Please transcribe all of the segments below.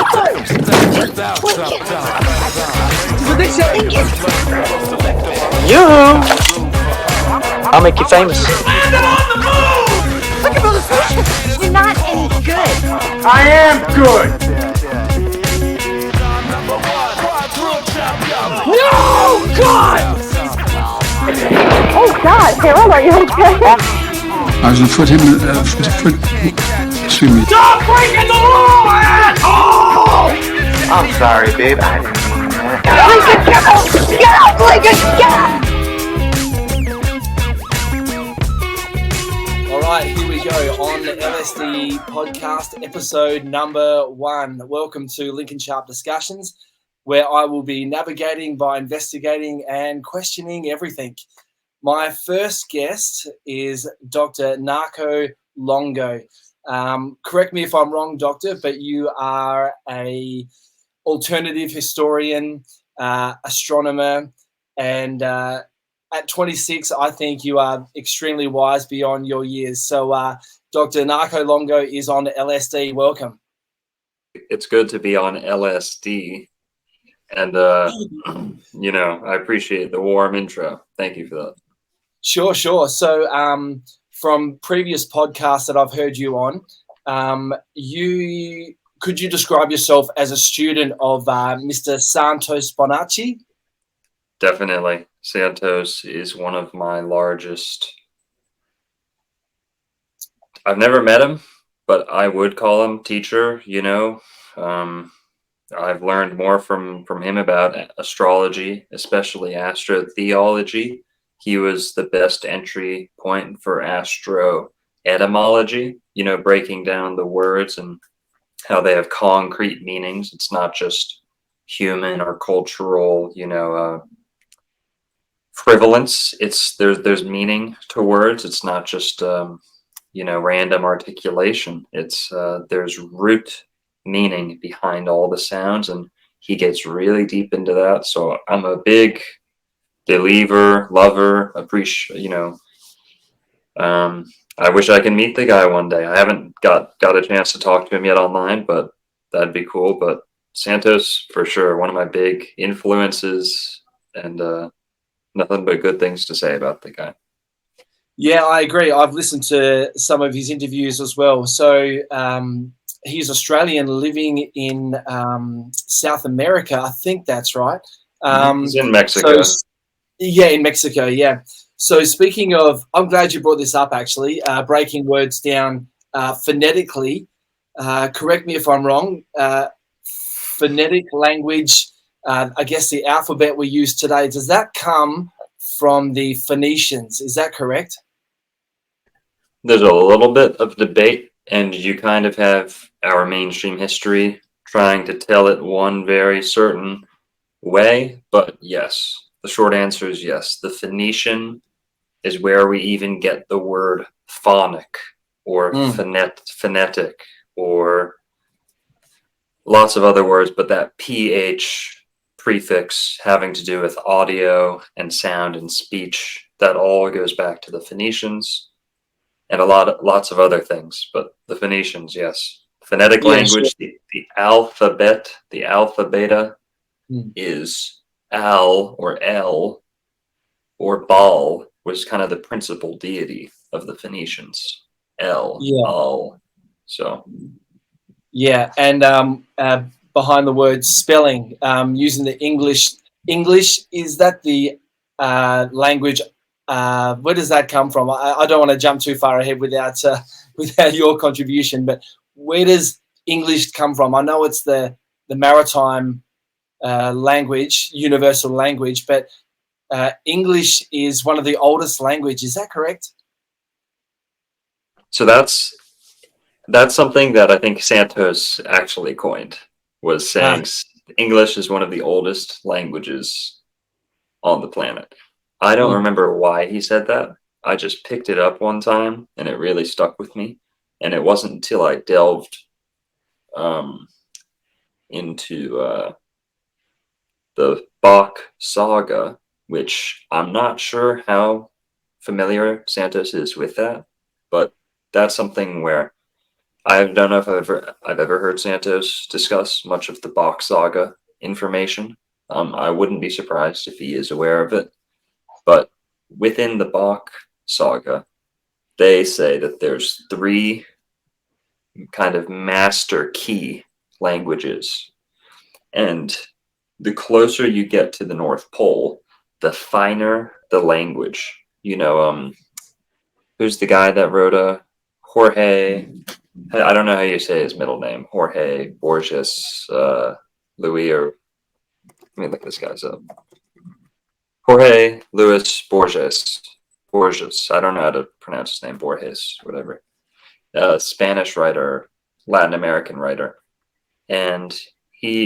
You! I'll make you famous. Look at all this bullshit. You're not any good. I am good. No! God! Oh God, Harold, are you okay? I was a foot in excuse me. Stop breaking the law, asshole! I'm sorry, babe. I didn't mean that. Lincoln, get out! Lincoln, get out! All right, here we go on the LSD podcast, episode number 1. Welcome to Lincoln Sharp Discussions, where I will be navigating by investigating and questioning everything. My first guest is Dr. Narco Longo. Correct me if I'm wrong, Doctor, but you are a alternative historian, astronomer, and at 26, I think you are extremely wise beyond your years. So Dr. Narco Longo is on LSD. Welcome. It's good to be on LSD. And, I appreciate the warm intro. Thank you for that. Sure. So from previous podcasts that I've heard you on, could you describe yourself as a student of Mr. Santos Bonacci? Definitely. Santos is one of my largest. I've never met him, but I would call him teacher, I've learned more from him about astrology, especially astrotheology. He was the best entry point for astro etymology, breaking down the words and how they have concrete meanings. It's not just human or cultural, frivolence. There's meaning to words. It's not just random articulation. It's there's root meaning behind all the sounds, and he gets really deep into that. So I'm a big believer, lover, appreciate. I wish I can meet the guy one day. I haven't got a chance to talk to him yet online, but that'd be cool. But Santos, for sure, one of my big influences, and nothing but good things to say about the guy. Yeah, I agree. I've listened to some of his interviews as well. So he's Australian living in South America. I think that's right. He's in Mexico. In Mexico, yeah. So speaking of, I'm glad you brought this up, actually, breaking words down phonetically. Correct me if I'm wrong. Phonetic language, I guess the alphabet we use today, does that come from the Phoenicians? Is that correct? There's a little bit of debate, and you kind of have our mainstream history trying to tell it one very certain way, but yes, the short answer is yes. The Phoenician is where we even get the word phonic or phonetic or lots of other words, but that PH prefix having to do with audio and sound and speech, that all goes back to the Phoenicians and lots of other things. But the Phoenicians, yes. Phonetic language, sure. The alphabet, the alpha beta is Al or El, or Baal was kind of the principal deity of the Phoenicians. El, Al. So. Yeah, and behind the word spelling, using the English, is that the language? Where does that come from? I don't want to jump too far ahead without your contribution, but where does English come from? I know it's the maritime language, universal language, but English is one of the oldest languages. Is that correct? So that's something that I think Santos actually coined, was saying English is one of the oldest languages on the planet. I don't remember why he said that. I just picked it up one time and it really stuck with me. And it wasn't until I delved into the Bach saga, which I'm not sure how familiar Santos is with that, but that's something where I don't know if I've ever heard Santos discuss much of the Bach saga information. I wouldn't be surprised if he is aware of it. But within the Bach saga, they say that there's three kind of master key languages. And the closer you get to the North Pole, the finer the language. Who's the guy that wrote Jorge? I don't know how you say his middle name. Jorge Borges, Louis, or let me look this guy's up. Jorge Luis Borges. Borges. I don't know how to pronounce his name. Borges, whatever. Spanish writer, Latin American writer, and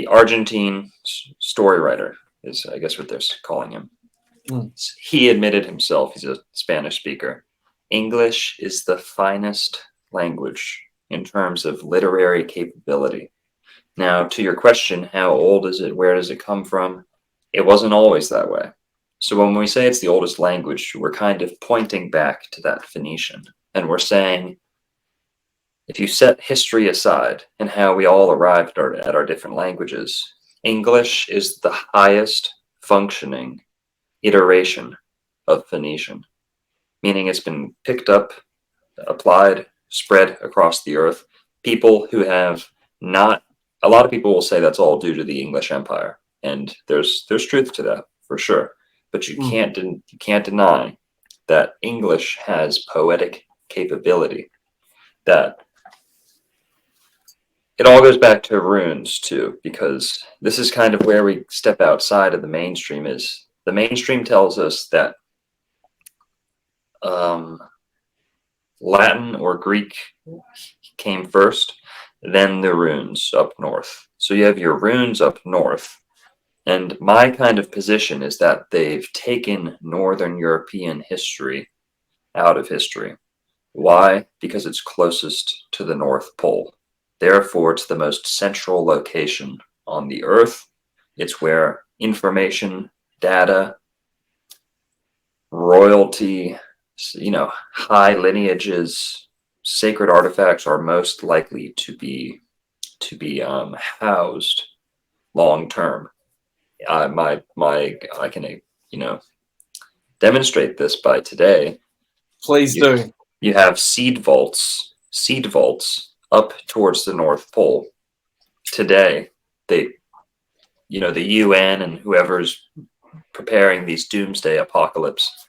Argentine story writer is, I guess, what they're calling him. He admitted himself he's a Spanish speaker. English is the finest language in terms of literary capability. Now, to your question, how old is it? Where does it come from? It wasn't always that way. So when we say it's the oldest language, we're kind of pointing back to that Phoenician. And we're saying, if you set history aside and how we all arrived at our different languages, English is the highest functioning iteration of Phoenician, meaning it's been picked up, applied, spread across the earth. People who have not, a lot of people will say that's all due to the English Empire, and there's truth to that for sure. But you can't deny that English has poetic capability. That it all goes back to runes too, because this is kind of where we step outside of the mainstream. Is the mainstream tells us that Latin or Greek came first, then the runes up north. So you have your runes up north, and my kind of position is that they've taken Northern European history out of history. Why? Because it's closest to the North Pole. Therefore, it's the most central location on the Earth. It's where information, data, royalty, high lineages, sacred artifacts are most likely to be housed long term. I can demonstrate this by today. Please do. You have seed vaults up towards the North Pole. Today, the UN and whoever's preparing these doomsday apocalypse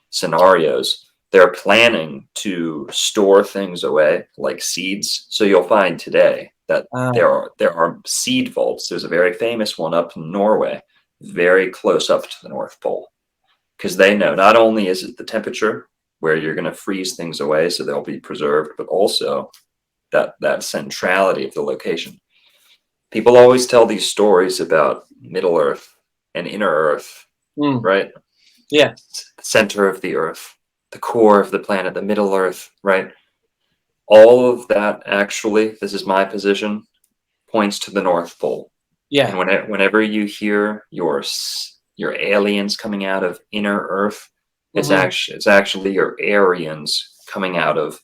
scenarios, they're planning to store things away like seeds. So you'll find today that there are seed vaults. There's a very famous one up in Norway, very close up to the North Pole, because they know not only is it the temperature where you're going to freeze things away so they'll be preserved, but also that centrality of the location. People always tell these stories about Middle Earth and Inner Earth, right? Yeah. The center of the Earth, the core of the planet, the Middle Earth, right? All of that, actually, this is my position, points to the North Pole. Yeah. And whenever you hear your aliens coming out of Inner Earth, it's actually your Aryans coming out of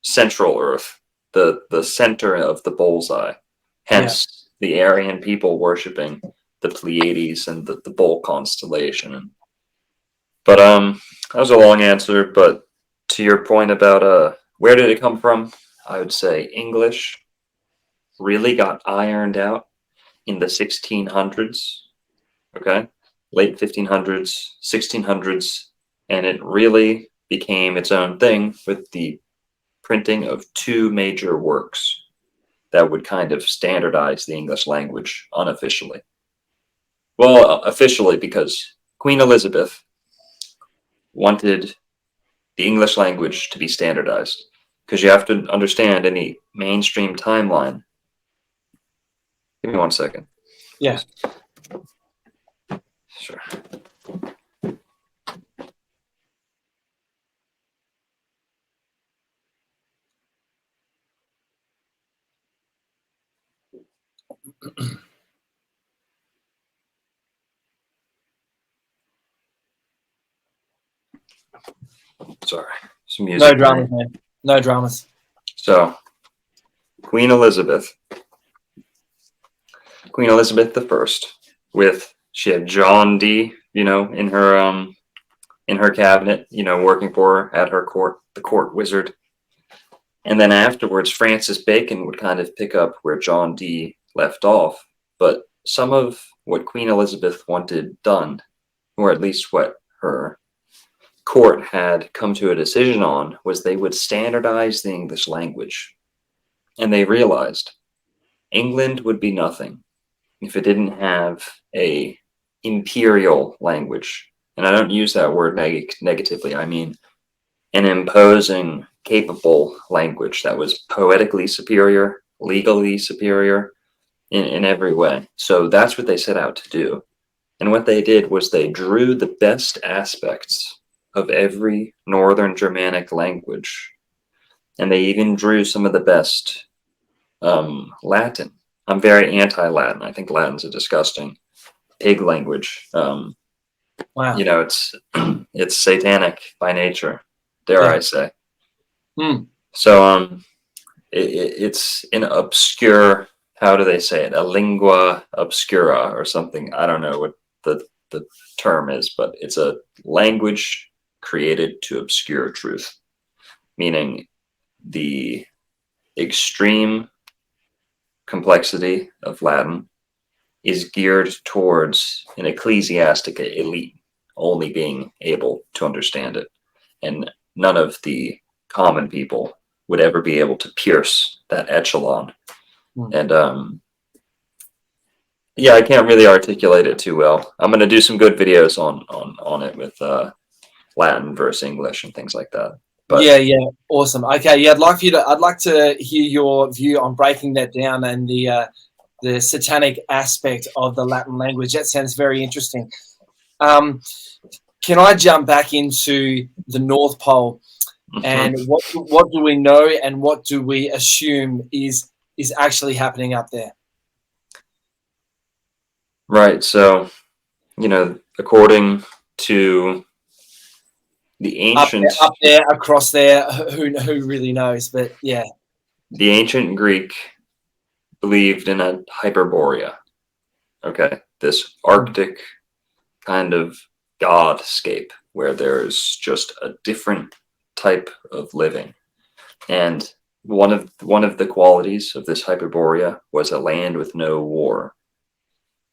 Central Earth, the center of the bullseye. Hence, the Aryan people worshiping the Pleiades and the bull constellation. But that was a long answer. But to your point about where did it come from, I would say English really got ironed out in the 1600s. Okay, late 1500s, 1600s, and it really became its own thing with the printing of two major works that would kind of standardize the English language unofficially. Well, officially, because Queen Elizabeth wanted the English language to be standardized, because you have to understand any mainstream timeline. Give me 1 second. Yeah. Sure. Sorry. Some music. No dramas, man. No dramas. So, Queen Elizabeth the First, she had John D, in her cabinet, working for her at her court, the court wizard. And then afterwards, Francis Bacon would kind of pick up where John D left off. But some of what Queen Elizabeth wanted done, or at least what her court had come to a decision on, was they would standardize the English language. And they realized England would be nothing if it didn't have a imperial language. And I don't use that word negatively. I mean an imposing, capable language that was poetically superior, legally superior in every way. So that's what they set out to do. And what they did was they drew the best aspects of every Northern Germanic language. And they even drew some of the best Latin. I'm very anti-Latin. I think Latin's a disgusting pig language. Wow. It's satanic by nature, dare I say. Hmm. So it's an obscure, how do they say it? A lingua obscura or something. I don't know what the term is, but it's a language created to obscure truth, meaning the extreme complexity of Latin is geared towards an ecclesiastic elite only being able to understand it, and none of the common people would ever be able to pierce that echelon. And yeah, I can't really articulate it too well. I'm going to do some good videos on it with Latin versus English and things like that. But yeah, awesome. Okay, yeah, I'd like to hear your view on breaking that down and the satanic aspect of the Latin language. That sounds very interesting. Can I jump back into the North Pole and what do we know and what do we assume is actually happening up there? Right. So, according to the ancient up there, across there, who really knows? But yeah, the ancient Greek believed in a Hyperborea. Okay, this Arctic kind of godscape where there's just a different type of living, and one of the qualities of this Hyperborea was a land with no war.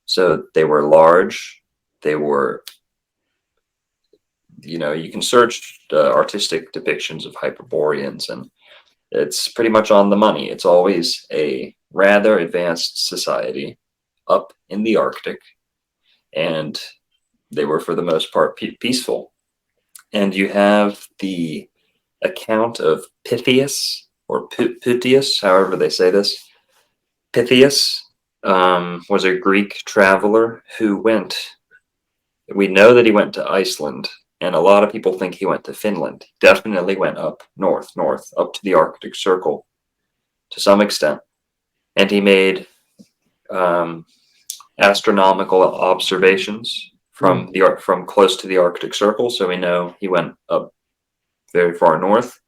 So they were large. They were, you can search artistic depictions of Hyperboreans, and it's pretty much on the money. It's always a rather advanced society up in the Arctic, and they were for the most part peaceful. And you have the account of Pythias, or Pythias, however they say this. Pythias was a Greek traveler who we know that he went to Iceland, and a lot of people think he went to Finland. He definitely went up north, up to the Arctic Circle to some extent. And he made astronomical observations from close to the Arctic Circle, so we know he went up very far north.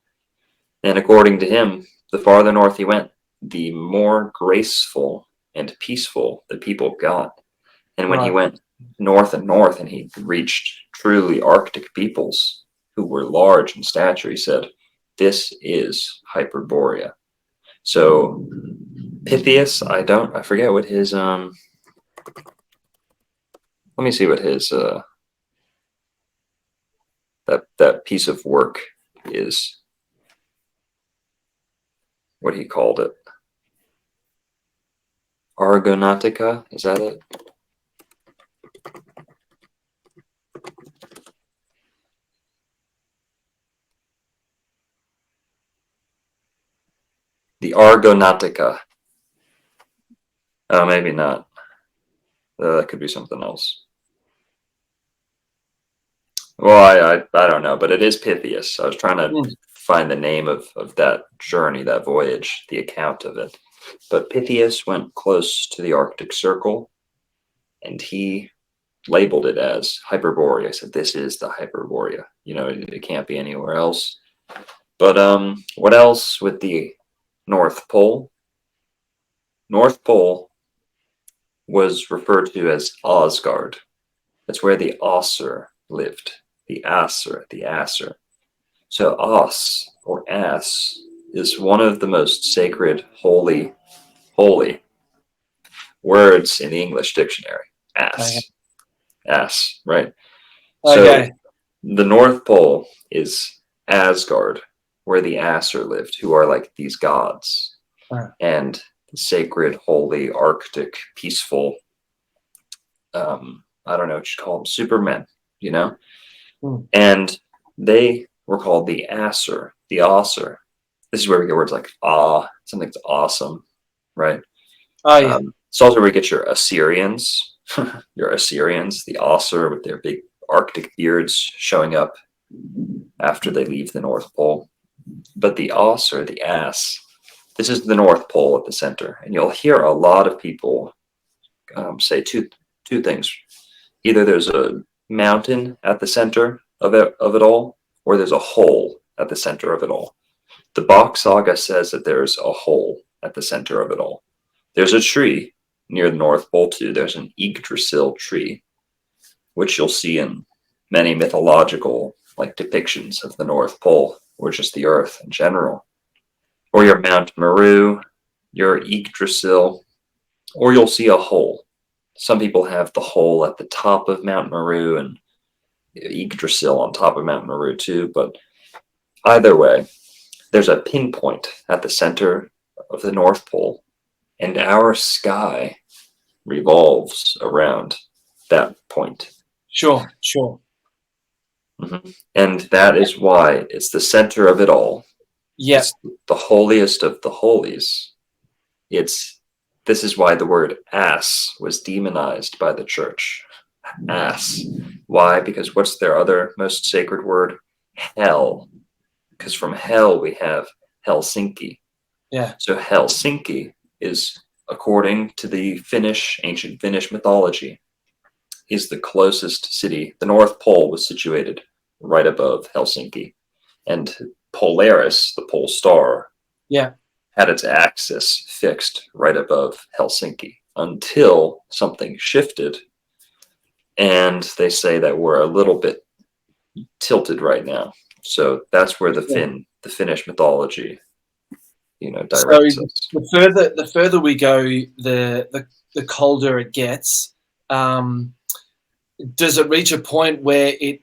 And according to him, the farther north he went, the more graceful and peaceful the people got. And when he went north and north and he reached truly Arctic peoples who were large in stature, he said, this is Hyperborea. So Pythias, I forget what his let me see what his that piece of work is, what he called it. Argonautica, is that it? The Argonautica. Oh, maybe not. That could be something else. Well, I don't know, but it is Pythias. I was trying to find the name of that journey, that voyage, the account of it. But Pythias went close to the Arctic Circle, and he labeled it as Hyperborea. I said, this is the Hyperborea. It can't be anywhere else. But what else with the North Pole. North Pole was referred to as Asgard. That's where the Aesir lived. The Aesir, the Aesir. So As, or Ass, is one of the most sacred, holy words in the English dictionary. Ass. Okay. Ass, right? Okay. So the North Pole is Asgard, where the Aesir lived, who are like these gods. And sacred, holy, arctic, peaceful, I don't know what you call them, supermen, you know? And they were called the Aesir, the Aesir. This is where we get words like something's awesome, right? Oh, yeah. It's also where we get your Assyrians, your Assyrians, the Aesir with their big arctic beards showing up after they leave the North Pole. But the Aesir, the ass, this is the North Pole at the center. And you'll hear a lot of people say two things. Either there's a mountain at the center of it all, or there's a hole at the center of it all. The Bach Saga says that there's a hole at the center of it all. There's a tree near the North Pole too. There's an Yggdrasil tree, which you'll see in many mythological like depictions of the North Pole, or just the Earth in general. Or your Mount Meru, your Yggdrasil, or you'll see a hole. Some people have the hole at the top of Mount Meru and Yggdrasil on top of Mount Meru too, but either way, there's a pinpoint at the center of the North Pole, and our sky revolves around that point. Sure. Mm-hmm. And that is why it's the center of it all. Yes. It's the holiest of the holies. This is why the word ass was demonized by the church. Ass. Why? Because what's their other most sacred word? Hell. Because from hell we have Helsinki. Yeah. So Helsinki is, according to the ancient Finnish mythology, is the closest city. The North Pole was situated right above Helsinki. And Polaris, the pole star, had its axis fixed right above Helsinki until something shifted. And they say that we're a little bit tilted right now. So that's where the Finnish mythology, directs us. The further we go, the colder it gets. Does it reach a point where it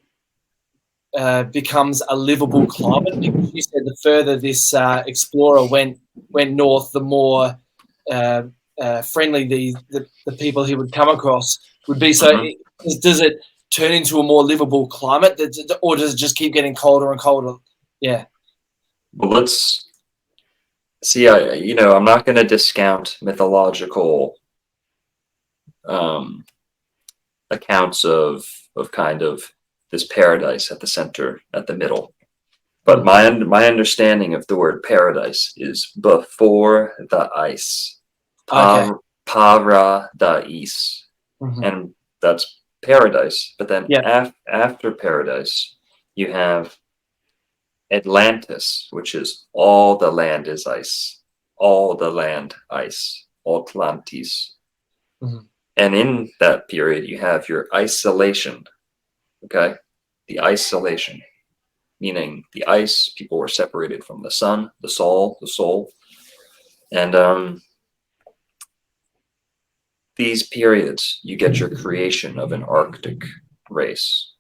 becomes a livable climate? Because you said the further this explorer went north, the more friendly the people he would come across would be. So does it turn into a more livable climate, or does it just keep getting colder and colder? Yeah. Well, let's see. I'm not going to discount mythological accounts of kind of this paradise at the center, at the middle. But my understanding of the word paradise is before the ice. Para da is. And that's paradise. But then after paradise, you have Atlantis, which is all the land is ice. All the land ice. Atlantis. And in that period, you have your isolation. Okay? The isolation. Meaning the ice, people were separated from the sun, the soul. And these periods, you get your creation of an Arctic race.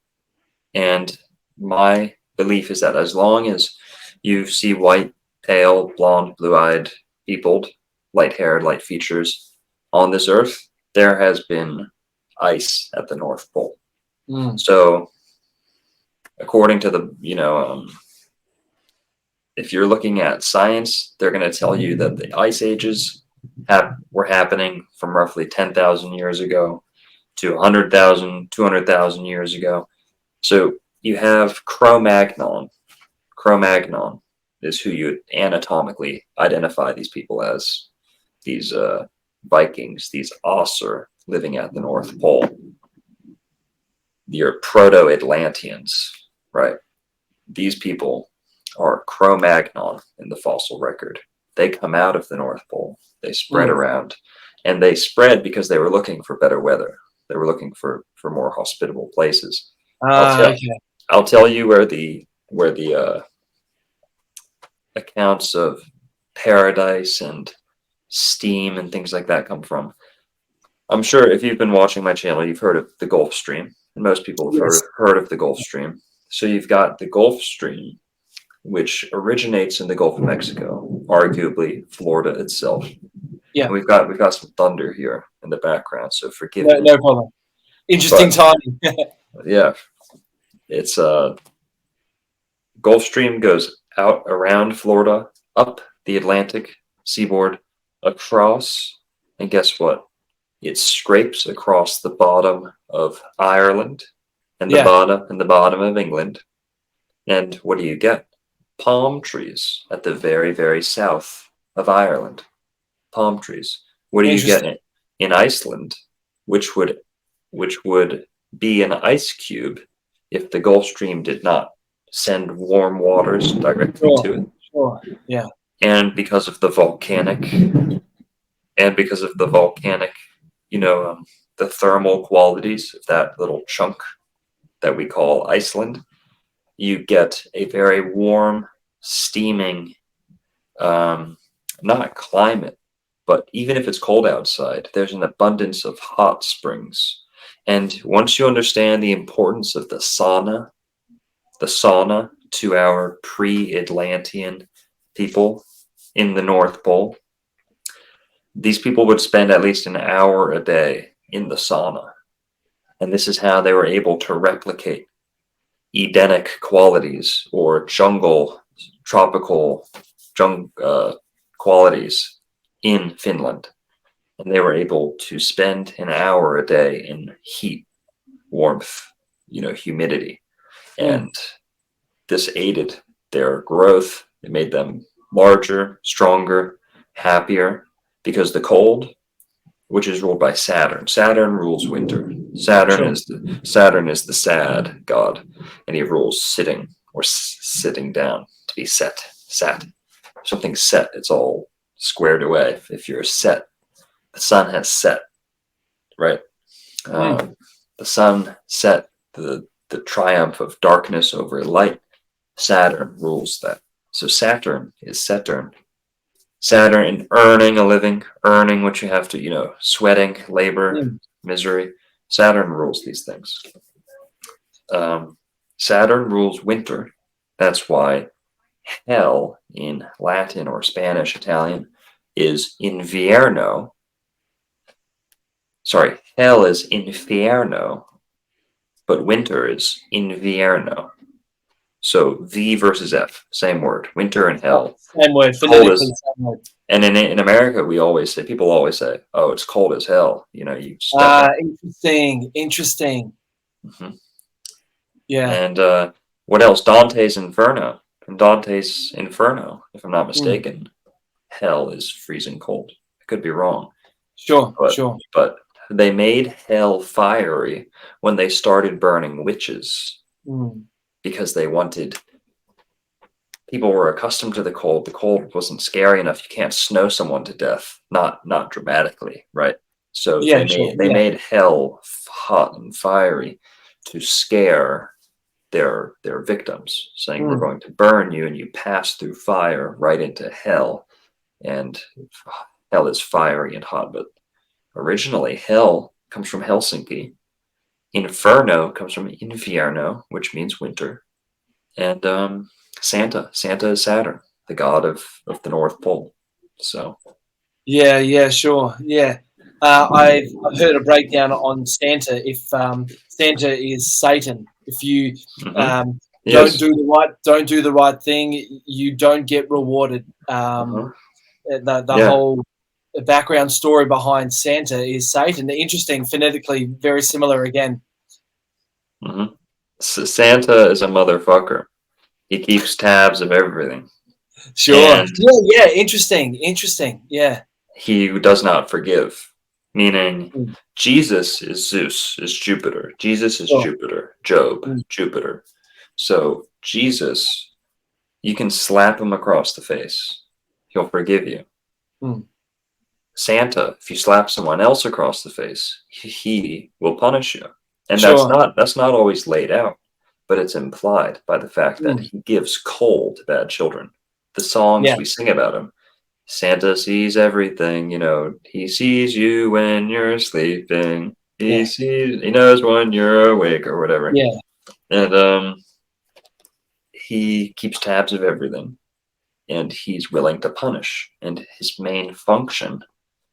And my belief is that as long as you see white, pale, blonde, blue-eyed people, light-haired, light features on this earth, there has been ice at the North Pole. So according to the, if you're looking at science, they're going to tell you that the ice ages were happening from roughly 10,000 years ago to 100,000, 200,000 years ago. So you have Cro-Magnon. Cro-Magnon is who you anatomically identify these people as. These Vikings, these Aesir living at the North Pole. Your Proto-Atlanteans, right? These people are Cro-Magnon in the fossil record. they come out of the North Pole. They spread Mm. around, and they spread because they were looking for better weather. They were looking for more hospitable places. Okay. I'll tell you where the accounts of paradise and steam and things like that come from. I'm sure if you've been watching my channel, you've heard of the Gulf Stream, and most people have Yes. heard of the Gulf Stream. So you've got the Gulf Stream, which originates in the Gulf of Mexico, arguably Florida itself. Yeah. And we've got some thunder here in the background, so forgive No, me. no problem. Interesting timing. Yeah, it's Gulf Stream goes out around Florida, up the Atlantic seaboard, across, and guess what? It scrapes across the bottom of Ireland and the Yeah. bottom of England. And what do you get? Palm trees at the very, very south of Ireland. Palm trees. What do you get in Iceland, which would be an ice cube if the Gulf Stream did not send warm waters directly to it? Sure. Yeah. And because of the volcanic, the thermal qualities of that little chunk that we call Iceland, you get a very warm, steaming, not climate, but even if it's cold outside, there's an abundance of hot springs. And once you understand the importance of the sauna to our pre-Atlantean people in the North Pole, these people would spend at least an hour a day in the sauna. And this is how they were able to replicate Edenic qualities or tropical qualities in Finland. And they were able to spend an hour a day in heat, warmth, humidity. And this aided their growth. It made them larger, stronger, happier, because the cold, which is ruled by Saturn. Saturn rules winter. Saturn is the sad god, and he rules sitting down, to be sat. Something set, it's all squared away. If you're set, the sun has set, right? The sun set, the triumph of darkness over light. Saturn rules that. So Saturn is Saturn. Saturn in earning a living, earning what you have to, sweating, labor, misery. Saturn rules these things. Saturn rules winter. That's why hell in Latin or Spanish, Italian is invierno. Sorry, hell is infierno, but winter is invierno. So V versus F, same word. Winter and hell. Same word. Phonetically, same word. And in America, people always say, "Oh, it's cold as hell." Interesting. Mm-hmm. Yeah. And what else? Dante's Inferno. In Dante's Inferno, if I'm not mistaken, hell is freezing cold. I could be wrong. Sure. But they made hell fiery when they started burning witches. Because people were accustomed to the cold. The cold wasn't scary enough. You can't snow someone to death, not dramatically, right? So they made hell hot and fiery to scare their victims, saying we're going to burn you, and you pass through fire right into hell. And hell is fiery and hot, but originally hell comes from Helsinki. Inferno comes from Invierno, which means winter. And Santa is Saturn, the god of the North Pole. So Yeah, sure. Yeah. I've heard a breakdown on Santa. If Santa is Satan, if you don't do the right thing, you don't get rewarded. The whole background story behind Santa is Satan. Interesting, phonetically very similar again. So Santa is a motherfucker. He keeps tabs of everything. Sure. And yeah. Interesting. Yeah. He does not forgive. Meaning, Jesus is Zeus, is Jupiter. Jesus is Jupiter. Job, Jupiter. So Jesus, you can slap him across the face. he'll forgive you. Hmm. Santa, if you slap someone else across the face, he will punish you. And Sure. that's not always laid out, but it's implied by the fact that Hmm. he gives coal to bad children. The songs Yeah. we sing about him, Santa sees everything, he sees you when you're sleeping. Yeah. He knows when you're awake or whatever. Yeah. And he keeps tabs of everything, and he's willing to punish. And his main function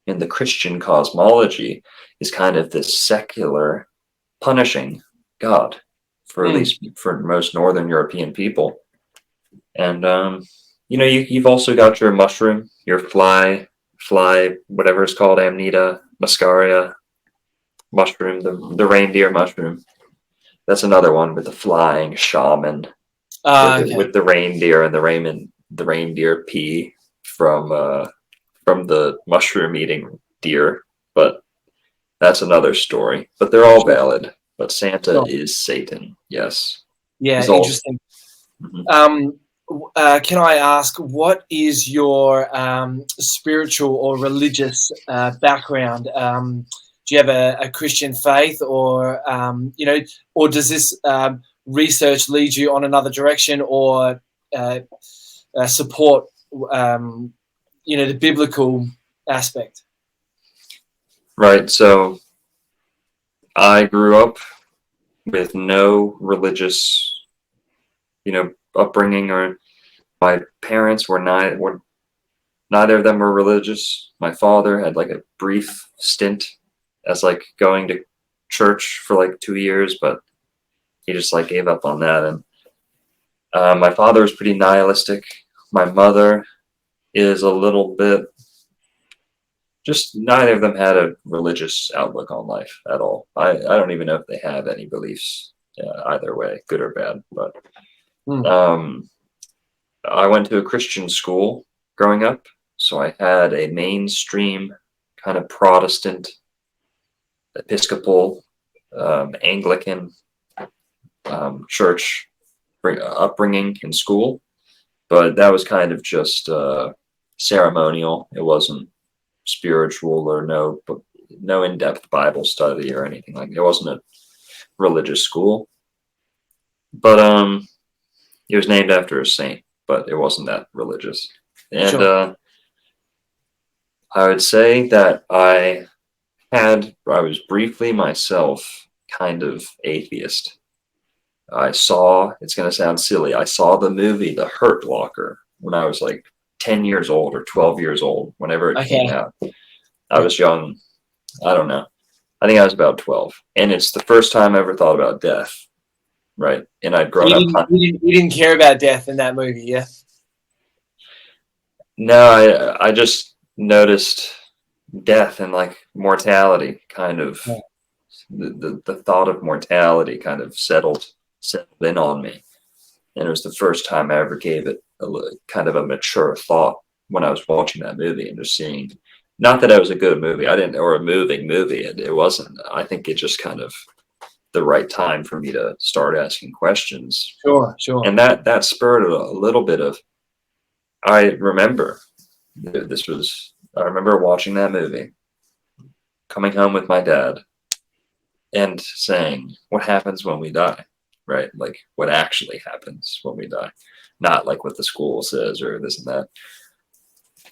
in the Christian cosmology is kind of this secular punishing God for at Hmm. least for most Northern European people. And you've also got your mushroom, your fly, whatever it's called, Amanita muscaria mushroom, the reindeer mushroom. That's another one with the flying shaman Okay. with the reindeer and the reindeer pee from the mushroom eating deer. But that's another story. But they're all Sure. valid. But Santa Sure. is Satan. Yes. Yeah. He's all- Interesting. Mhm. Can I ask, what is your spiritual or religious background? Do you have a Christian faith, or or does this research lead you on another direction, or support the biblical aspect? Right. So I grew up with no religious, upbringing, or my parents were neither of them were religious. My father had like a brief stint as like going to church for like 2 years, but he just like gave up on that. And my father was pretty nihilistic. My mother is a little bit, just neither of them had a religious outlook on life at all. I don't even know if they have any beliefs either way, good or bad. But Hmm. I went to a Christian school growing up, so I had a mainstream kind of Protestant, Episcopal, Anglican church upbringing in school, but that was kind of just ceremonial. It wasn't spiritual or no in-depth Bible study or anything like that. It wasn't a religious school, but it was named after a saint, but it wasn't that religious. And Sure. I would say that I was briefly myself kind of atheist. It's going to sound silly, I saw the movie The Hurt Locker when I was like 10 years old or 12 years old, whenever it came Okay. out. I was young. I don't know. I think I was about 12. And it's the first time I ever thought about death, right? And I'd grown up. You didn't care about death in that movie, yeah? No, I just noticed death and like mortality kind of. Yeah. The thought of mortality kind of settled in on me. And it was the first time I ever gave it kind of a mature thought when I was watching that movie and just seeing, not that it was a good movie, or a moving movie. It wasn't. I think it just kind of the right time for me to start asking questions. Sure. And that spurred a little bit of, I remember watching that movie, coming home with my dad, and saying, what happens when we die, right? Like what actually happens when we die, not like what the school says or this and that.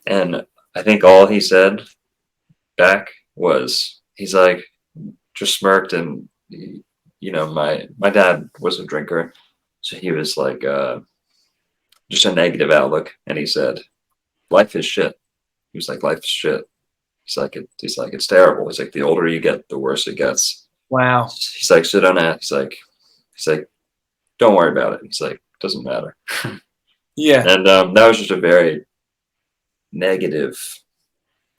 And I think all he said back was, he's like, just smirked. And my dad was a drinker, so he was like just a negative outlook. And he said, life is shit. He was like, life is shit. He's like, it's terrible. He's like, the older you get, the worse it gets. Wow. He's like, so don't ask. He's like, don't worry about it. He's like, doesn't matter. Yeah. And that was just a very negative,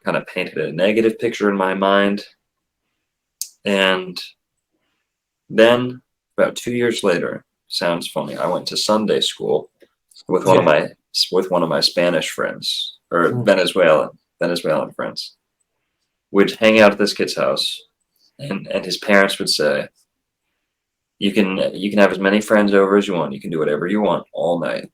kind of painted a negative picture in my mind. And then about 2 years later, sounds funny, I went to Sunday school with one of my Spanish friends, or Venezuelan friends. We'd hang out at this kid's house, and his parents would say, you can have as many friends over as you want. You can do whatever you want all night.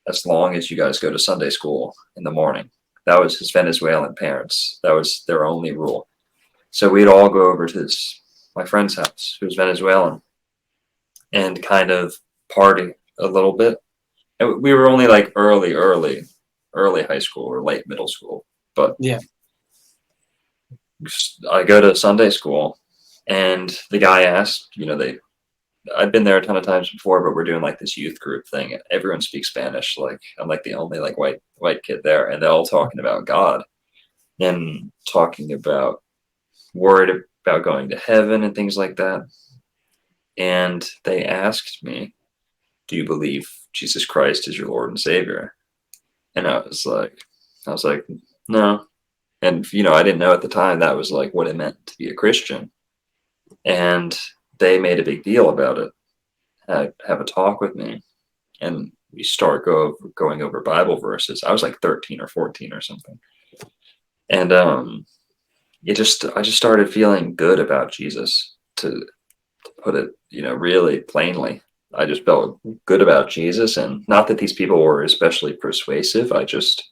as long as you guys go to Sunday school in the morning. That was his Venezuelan parents. That was their only rule. So we'd all go over to my friend's house, who's Venezuelan, and kind of party a little bit. And we were only like early high school or late middle school. But Yeah. I go to Sunday school, and the guy asked, I'd been there a ton of times before, but we're doing like this youth group thing. Everyone speaks Spanish. Like I'm like the only like white kid there, and they're all talking about God and talking about worried about going to heaven and things like that. And they asked me, "Do you believe Jesus Christ is your Lord and Savior?" And I was like, no. And I didn't know at the time that was like what it meant to be a Christian. And they made a big deal about it. Have a talk with me, and we start going over Bible verses. I was like 13 or 14 or something, and I just started feeling good about Jesus. To put it, really plainly, I just felt good about Jesus, and not that these people were especially persuasive. I just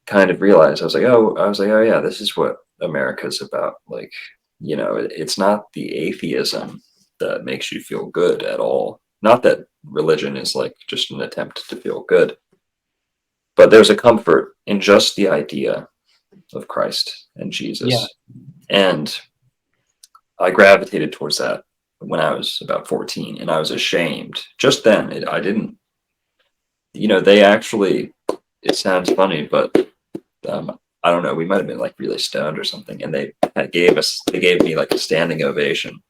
kind of realized I was like, oh yeah, this is what America's about. Like, it's not the atheism that makes you feel good at all. Not that religion is like just an attempt to feel good, but there's a comfort in just the idea of Christ and Jesus. Yeah. And I gravitated towards that when I was about 14, and I was ashamed. Just then, I didn't, they actually, it sounds funny, but I don't know, we might have been like really stoned or something, and they gave me like a standing ovation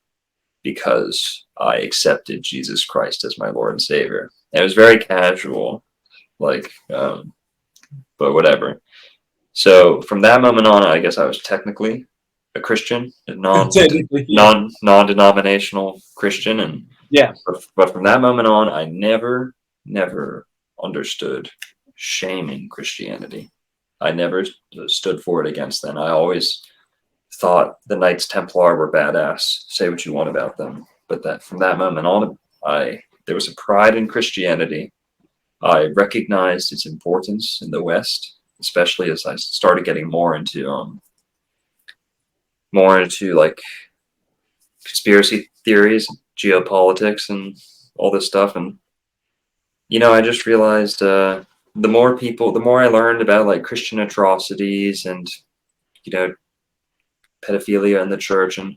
because I accepted Jesus Christ as my Lord and Savior. And it was very casual, like, but whatever. So from that moment on, I guess I was technically a Christian, a non-denominational Christian, and Yeah. But from that moment on, I never understood shaming Christianity. I never stood for it against them. I always thought the Knights Templar were badass. Say what you want about them, but that from that moment on, there was a pride in Christianity. I recognized its importance in the West, especially as I started getting more into like conspiracy theories, geopolitics, and all this stuff. And I just realized the more I learned about like Christian atrocities and pedophilia in the church, and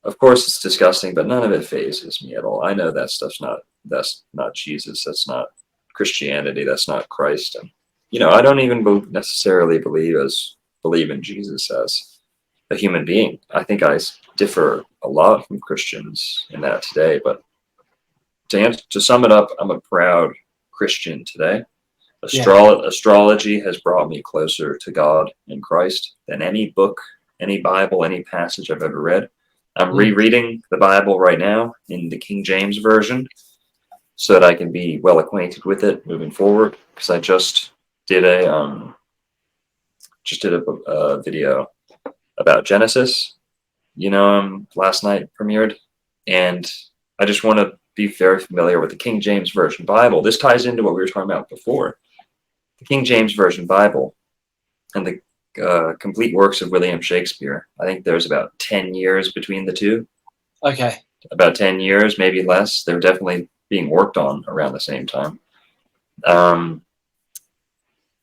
of course it's disgusting, but none of it phases me at all. I know that's not Jesus, that's not Christianity, that's not Christ. And I don't even necessarily believe in Jesus as a human being. I think I differ a lot from Christians in that today, but to sum it up, I'm a proud Christian today. Astrology has brought me closer to God and Christ than any book, any Bible, any passage I've ever read. I'm rereading the Bible right now in the King James Version so that I can be well acquainted with it moving forward, because I just did a video about Genesis, last night premiered, and I just want to be very familiar with the King James Version Bible. This ties into what we were talking about before. The King James Version Bible and the complete works of William Shakespeare. I think there's about 10 years between the two. Okay. About 10 years, maybe less. They're definitely being worked on around the same time.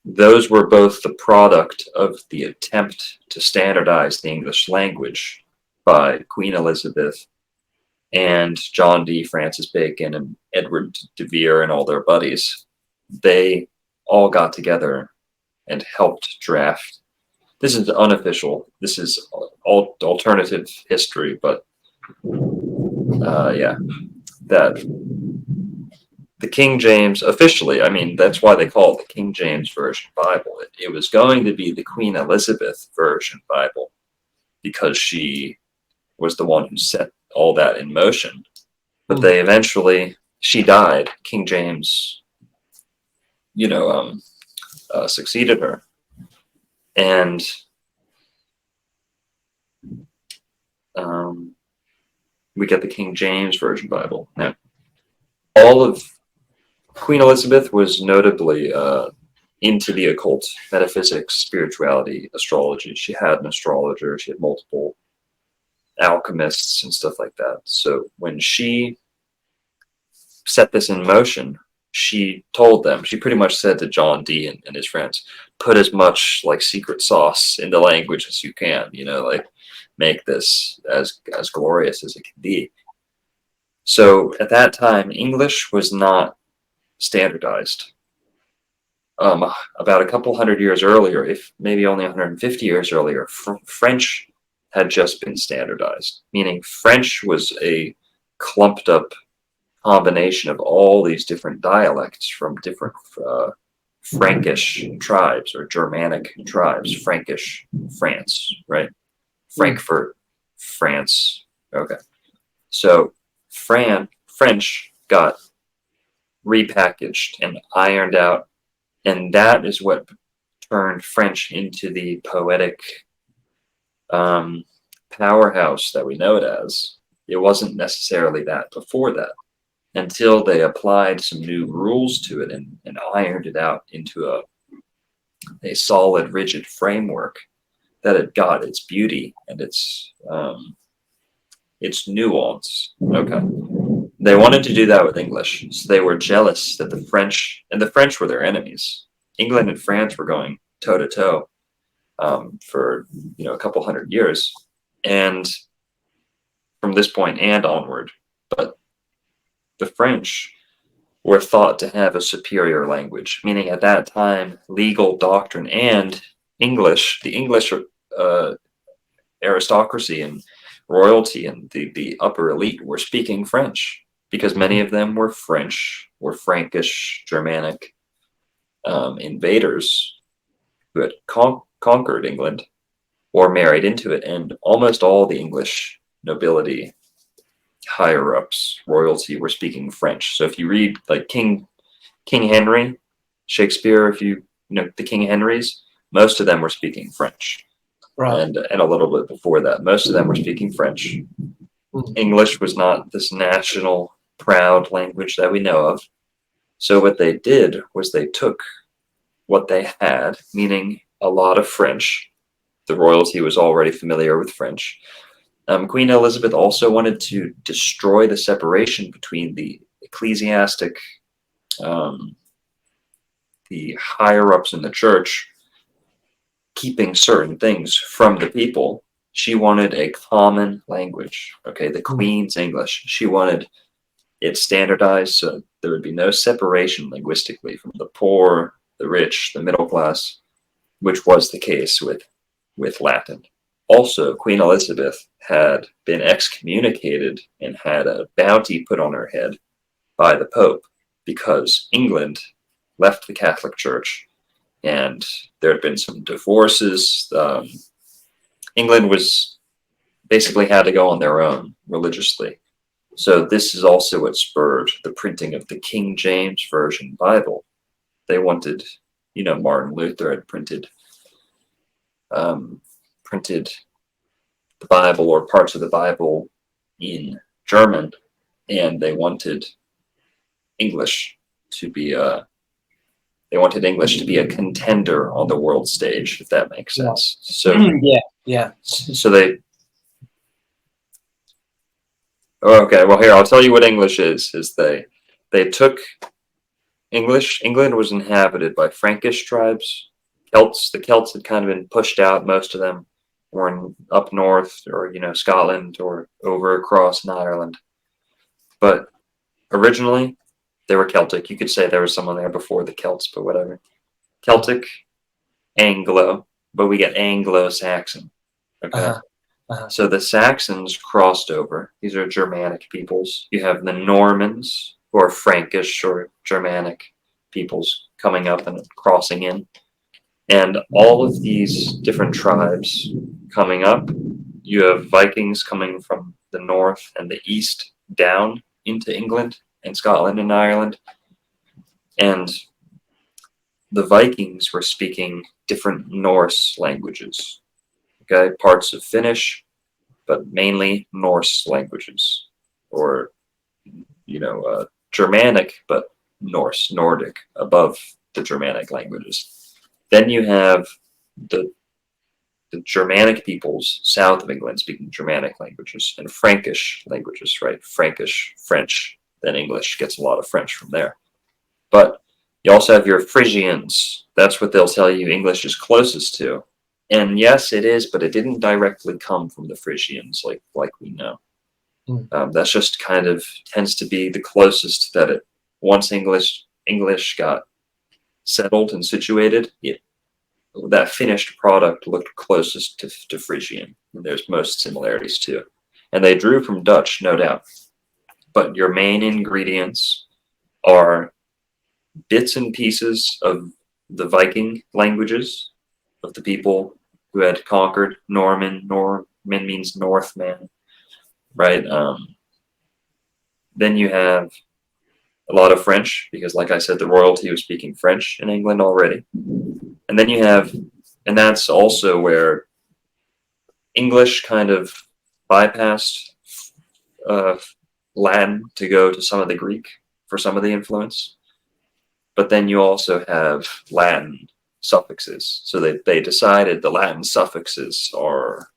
Those were both the product of the attempt to standardize the English language by Queen Elizabeth and John Dee, Francis Bacon, and Edward de Vere and all their buddies. They all got together and helped draft. This is unofficial. This is alternative history, but that the King James, officially, I mean, that's why they call it the King James Version Bible. It was going to be the Queen Elizabeth Version Bible because she was the one who set all that in motion. But they eventually, she died. King James, succeeded her. And we get the King James Version Bible. Now, all of Queen Elizabeth was notably into the occult, metaphysics, spirituality, astrology. She had an astrologer. She had multiple alchemists and stuff like that. So when she set this in motion, she told them, she pretty much said to John Dee and his friends, put as much like secret sauce in the language as you can, like make this as glorious as it can be. So at that time, English was not standardized. About a couple hundred years earlier, if maybe only 150 years earlier, French had just been standardized, meaning French was a clumped up combination of all these different dialects from different Frankish tribes or Germanic tribes. Frankish, France, right? Frankfurt, France. Okay. So French got repackaged and ironed out, and that is what turned French into the poetic powerhouse that we know it as. It wasn't necessarily that before that, until they applied some new rules to it and ironed it out into a solid, rigid framework that it got its beauty and its nuance. Okay. They wanted to do that with English, so they were jealous that the French were their enemies. England and France were going toe to toe for a couple hundred years, and from this point and onward. But the French were thought to have a superior language, meaning at that time, legal doctrine and English, the English aristocracy and royalty and the upper elite were speaking French, because many of them were French or Frankish, Germanic invaders who had conquered England or married into it, and almost all the English nobility, higher ups, royalty were speaking French. So if you read like King Henry, Shakespeare, if you know the King Henrys, most of them were speaking French. Right. And a little bit before that, most of them were speaking French. English was not this national proud language that we know of. So what they did was they took what they had, meaning a lot of French. The royalty was already familiar with French. Queen Elizabeth also wanted to destroy the separation between the ecclesiastic, the higher-ups in the church, keeping certain things from the people. She wanted a common language, okay, the Queen's English. She wanted it standardized so there would be no separation linguistically from the poor, the rich, the middle class, which was the case with Latin. Also, Queen Elizabeth had been excommunicated and had a bounty put on her head by the Pope because England left the Catholic Church and there had been some divorces. England was basically had to go on their own religiously. So this is also what spurred the printing of the King James Version Bible. They wanted, Martin Luther had printed the Bible or parts of the Bible in German, and they wanted English to be a contender on the world stage, if that makes sense. So yeah. So they. Okay, well here I'll tell you what English is. They took English. England was inhabited by Frankish tribes, Celts. The Celts had kind of been pushed out. Most of them were up north, or Scotland, or over across in Ireland. But originally, they were Celtic. You could say there was someone there before the Celts, but whatever. Celtic, Anglo, but we get Anglo-Saxon. Okay. So the Saxons crossed over. These are Germanic peoples. You have the Normans, who are Frankish or Germanic peoples coming up and crossing in. And all of these different tribes coming up, you have Vikings coming from the north and the east down into England and Scotland and Ireland. And the Vikings were speaking different Norse languages. Okay, parts of Finnish, but mainly Norse languages, or Germanic, but Norse, Nordic, above the Germanic languages. Then you have the Germanic peoples south of England speaking Germanic languages and Frankish languages, right? Frankish, French, then English gets a lot of French from there. But you also have your Frisians. That's what they'll tell you English is closest to. And yes, it is, but it didn't directly come from the Frisians like we know. That's just kind of tends to be the closest that it, once English got settled and situated, that finished product looked closest to Frisian. And there's most similarities too. And they drew from Dutch, no doubt. But your main ingredients are bits and pieces of the Viking languages of the people who had conquered Norman. Norman means Northman, right? Then you have a lot of French, because like I said, the royalty was speaking French in England already. And then you have, and that's also where English kind of bypassed Latin to go to some of the Greek for some of the influence. But then you also have Latin suffixes. So they decided the Latin suffixes are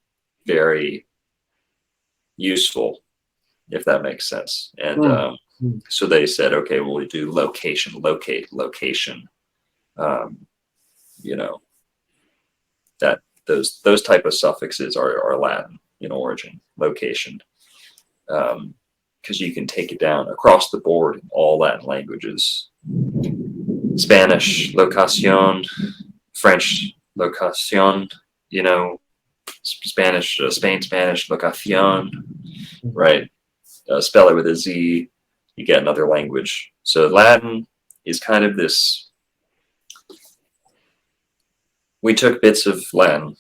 very useful, if that makes sense. And so they said, okay, well, we do location, locate, location. You know, that those type of suffixes are Latin in origin, location. Because you can take it down across the board in all Latin languages. Spanish, locación, French, locación, you know, Spanish, Spain, Spanish, locación, right? Spell it with a Z, you get another language. So Latin is kind of this, we took bits of Latin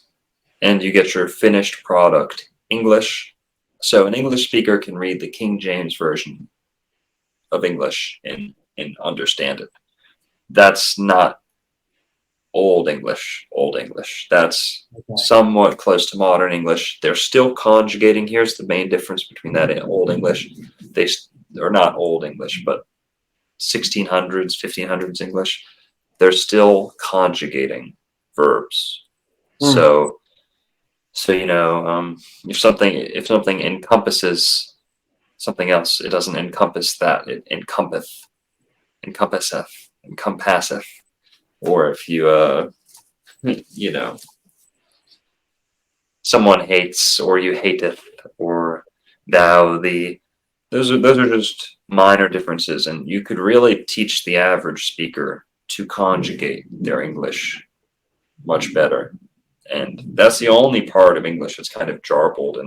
and you get your finished product, English. So an English speaker can read the King James Version of English and understand it. That's not Old English. That's somewhat close to modern English. They're still conjugating. Here's the main difference between that and Old English. They're not Old English, but 1600s, 1500s English. They're still conjugating verbs. So you know, if something encompasses something else, it doesn't encompass that. It encompasseth. Or if you you know, someone hates or you hateth or thou thee, those are just minor differences, and you could really teach the average speaker to conjugate their English much better. And that's the only part of English that's kind of jarbled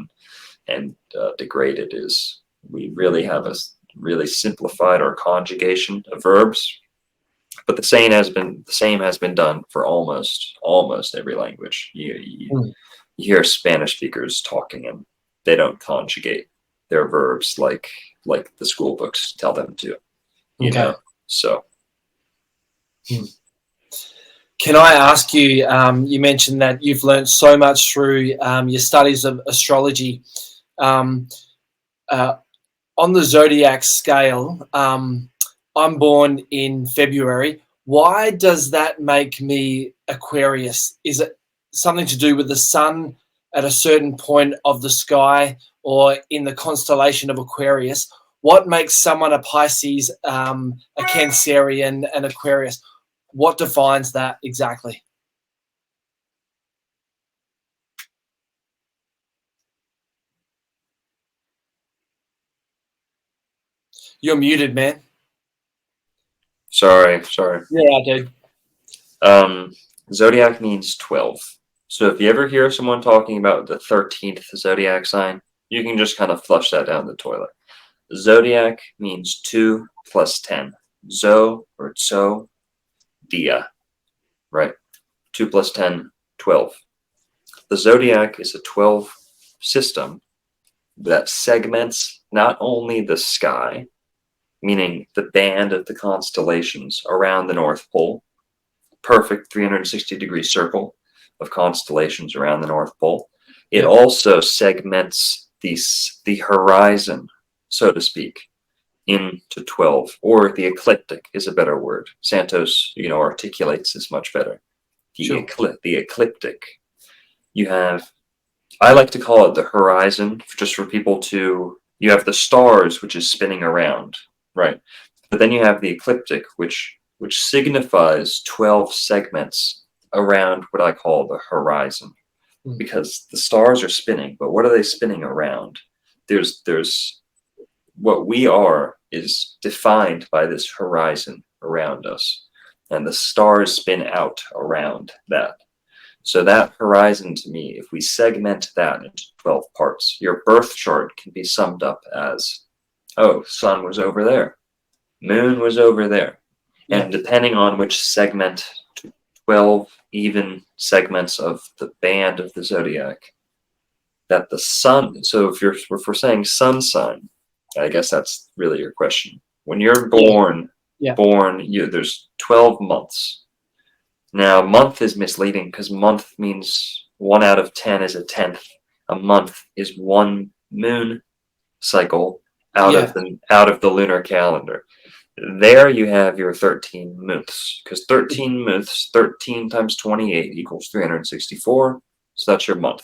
and degraded, is we really have really simplified our conjugation of verbs. But the same has been done for almost every language. You hear Spanish speakers talking, and they don't conjugate their verbs like the school books tell them to. You know, so. Can I ask you? You mentioned that you've learned so much through your studies of astrology. On the Zodiac scale, I'm born in February. Why does that make me Aquarius? Is it something to do with the sun at a certain point of the sky or in the constellation of Aquarius? What makes someone a Pisces, a Cancerian, an Aquarius? What defines that exactly? You're muted, man. Sorry. Yeah, I did. Zodiac means 12. So if you ever hear someone talking about the 13th zodiac sign, you can just kind of flush that down the toilet. Zodiac means 2 plus 10. Zo or Tso, Dia, right? 2 plus 10, 12. The zodiac is a 12 system that segments not only the sky, meaning the band of the constellations around the North Pole, perfect 360-degree circle of constellations around the North Pole. It also segments the horizon, so to speak, into 12, or the ecliptic is a better word. Santos, articulates this much better. Sure. The ecliptic. You have, I like to call it the horizon, just for people to, you have the stars, which is spinning around, right? But then you have the ecliptic, which signifies 12 segments around what I call the horizon. Because the stars are spinning, but what are they spinning around? There's what we are is defined by this horizon around us, and the stars spin out around that. So that horizon, to me, if we segment that into 12 parts, your birth chart can be summed up as, oh, sun was over there, moon was over there. And depending on which segment, 12 even segments of the band of the zodiac, that the sun, so if we're saying sun sign, I guess that's really your question. When you're born, there's 12 months. Now, month is misleading because month means 1 out of 10 is a tenth. A month is one moon cycle out of the lunar calendar. There you have your 13 months, because 13 months, 13 times 28 equals 364. So that's your month.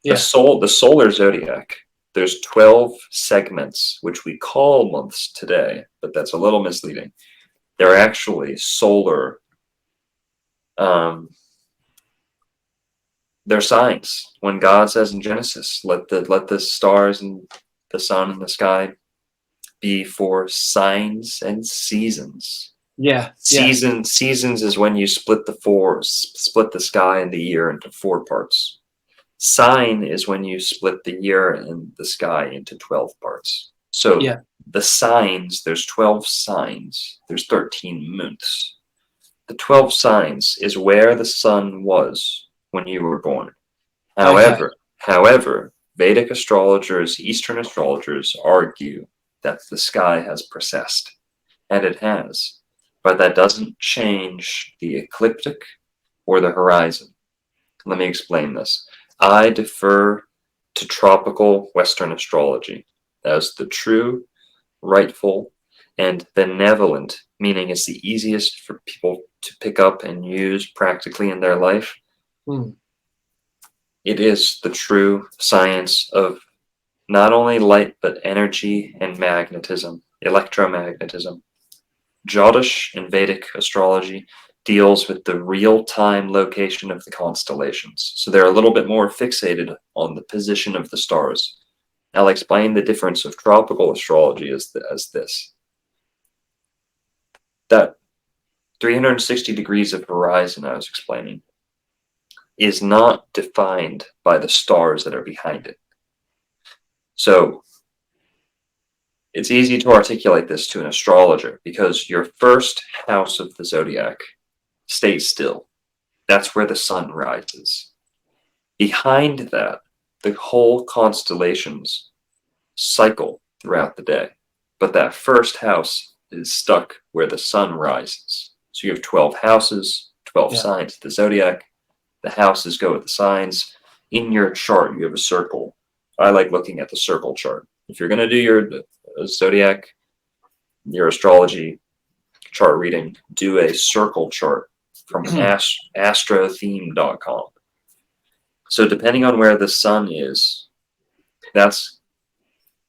The solar zodiac, there's 12 segments, which we call months today, but that's a little misleading. They're actually solar. They're signs. When God says in Genesis, let the stars and the sun and the sky be for signs and seasons. Seasons is when you split the sky and the year into 4 parts. Sign is when you split the year and the sky into 12 parts. So the signs, there's 12 signs, there's 13 months. The 12 signs is where the sun was when you were born. However, Vedic astrologers, Eastern astrologers argue that the sky has precessed, and it has, but that doesn't change the ecliptic or the horizon. Let me explain this. I defer to tropical Western astrology as the true, rightful, and benevolent, meaning it's the easiest for people to pick up and use practically in their life. It is the true science of not only light, but energy and magnetism, electromagnetism. Jyotish in Vedic astrology deals with the real-time location of the constellations. So they're a little bit more fixated on the position of the stars. I'll explain the difference of tropical astrology as this. That 360 degrees of horizon I was explaining is not defined by the stars that are behind it. So it's easy to articulate this to an astrologer because your first house of the zodiac stays still. That's where the sun rises. Behind that, the whole constellations cycle throughout the day. But that first house is stuck where the sun rises. So you have 12 houses, 12 signs of the zodiac. The houses go with the signs. In your chart, you have a circle. I like looking at the circle chart. If you're going to do your zodiac, your astrology chart reading, do a circle chart from astrotheme.com. So depending on where the sun is, that's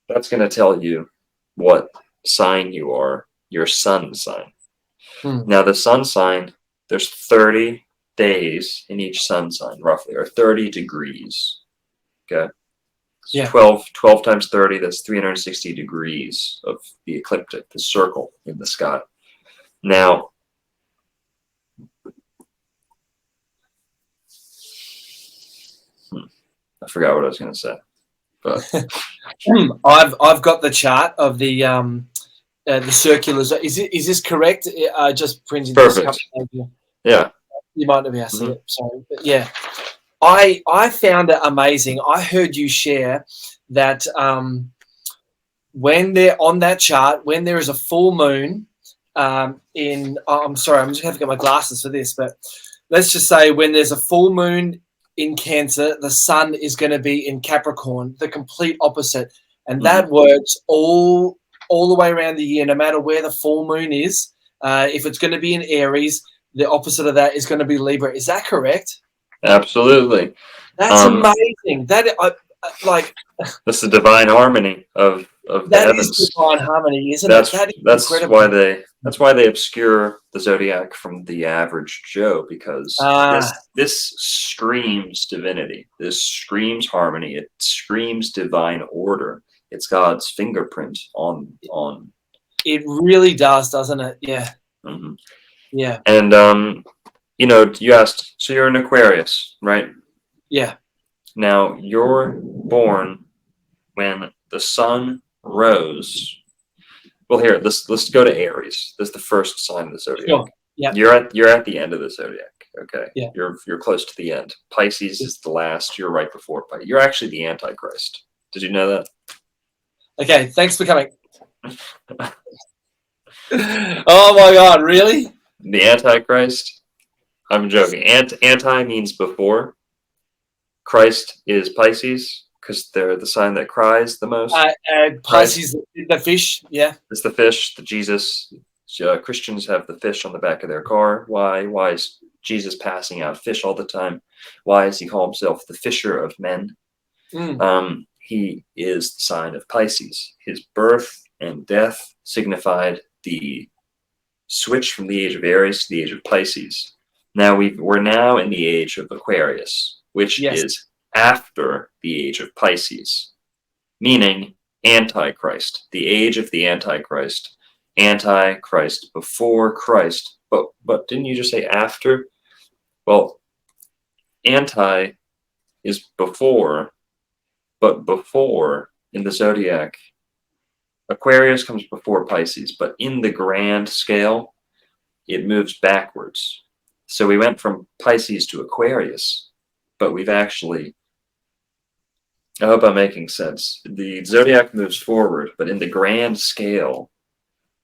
going to tell you what sign you are, your sun sign. Now the sun sign, there's 30 days in each sun sign, roughly, or 30 degrees. Okay? 12 times 30, that's 360 degrees of the ecliptic, the circle in the sky. Now, I forgot what I was going to say. But I've got the chart of the circulars. Is this correct? Just printing perfect. This Yeah. You might not be able to see it. Sorry, but yeah. I found it amazing. I heard you share that when they're on that chart, when there is a full moon I'm sorry, I'm just going to get my glasses for this, but let's just say when there's a full moon in Cancer, the sun is going to be in Capricorn, the complete opposite. And that works all all the way around the year, no matter where the full moon is. If it's going to be in Aries, the opposite of that is going to be Libra. Is that correct? Absolutely. That's amazing. Like That's the divine harmony of the that heavens. is divine harmony, isn't That's it? That is that's incredible. that's why they obscure the zodiac from the average Joe, because this screams divinity. This screams harmony. It screams divine order. It's God's fingerprint on. It really does, doesn't it? Yeah. Mhm. Yeah. And you asked, so you're an Aquarius, right? Yeah. Now you're born when the sun rose. Well, here, let's go to Aries. This is the first sign of the zodiac. Sure. Yeah. You're at the end of the zodiac. Okay. Yeah. You're close to the end. Pisces is the last. You're right before Pisces. You're actually the Antichrist. Did you know that? Okay. Thanks for coming. Oh my God! Really? The Antichrist? I'm joking. Anti means before. Christ is Pisces because they're the sign that cries the most. Pisces, the fish. Yeah. It's the fish, the Jesus. Christians have the fish on the back of their car. Why? Why is Jesus passing out fish all the time? Why does he call himself the fisher of men? He is the sign of Pisces. His birth and death signified the switch from the age of Aries to the age of Pisces. Now we're now in the age of Aquarius, which is after the age of Pisces, meaning Antichrist, the age of the Antichrist. Antichrist before Christ. But didn't you just say after? Well, anti is before, but before in the zodiac, Aquarius comes before Pisces, but in the grand scale, it moves backwards. So we went from Pisces to Aquarius, but we've actually, I hope I'm making sense. The zodiac moves forward, but in the grand scale,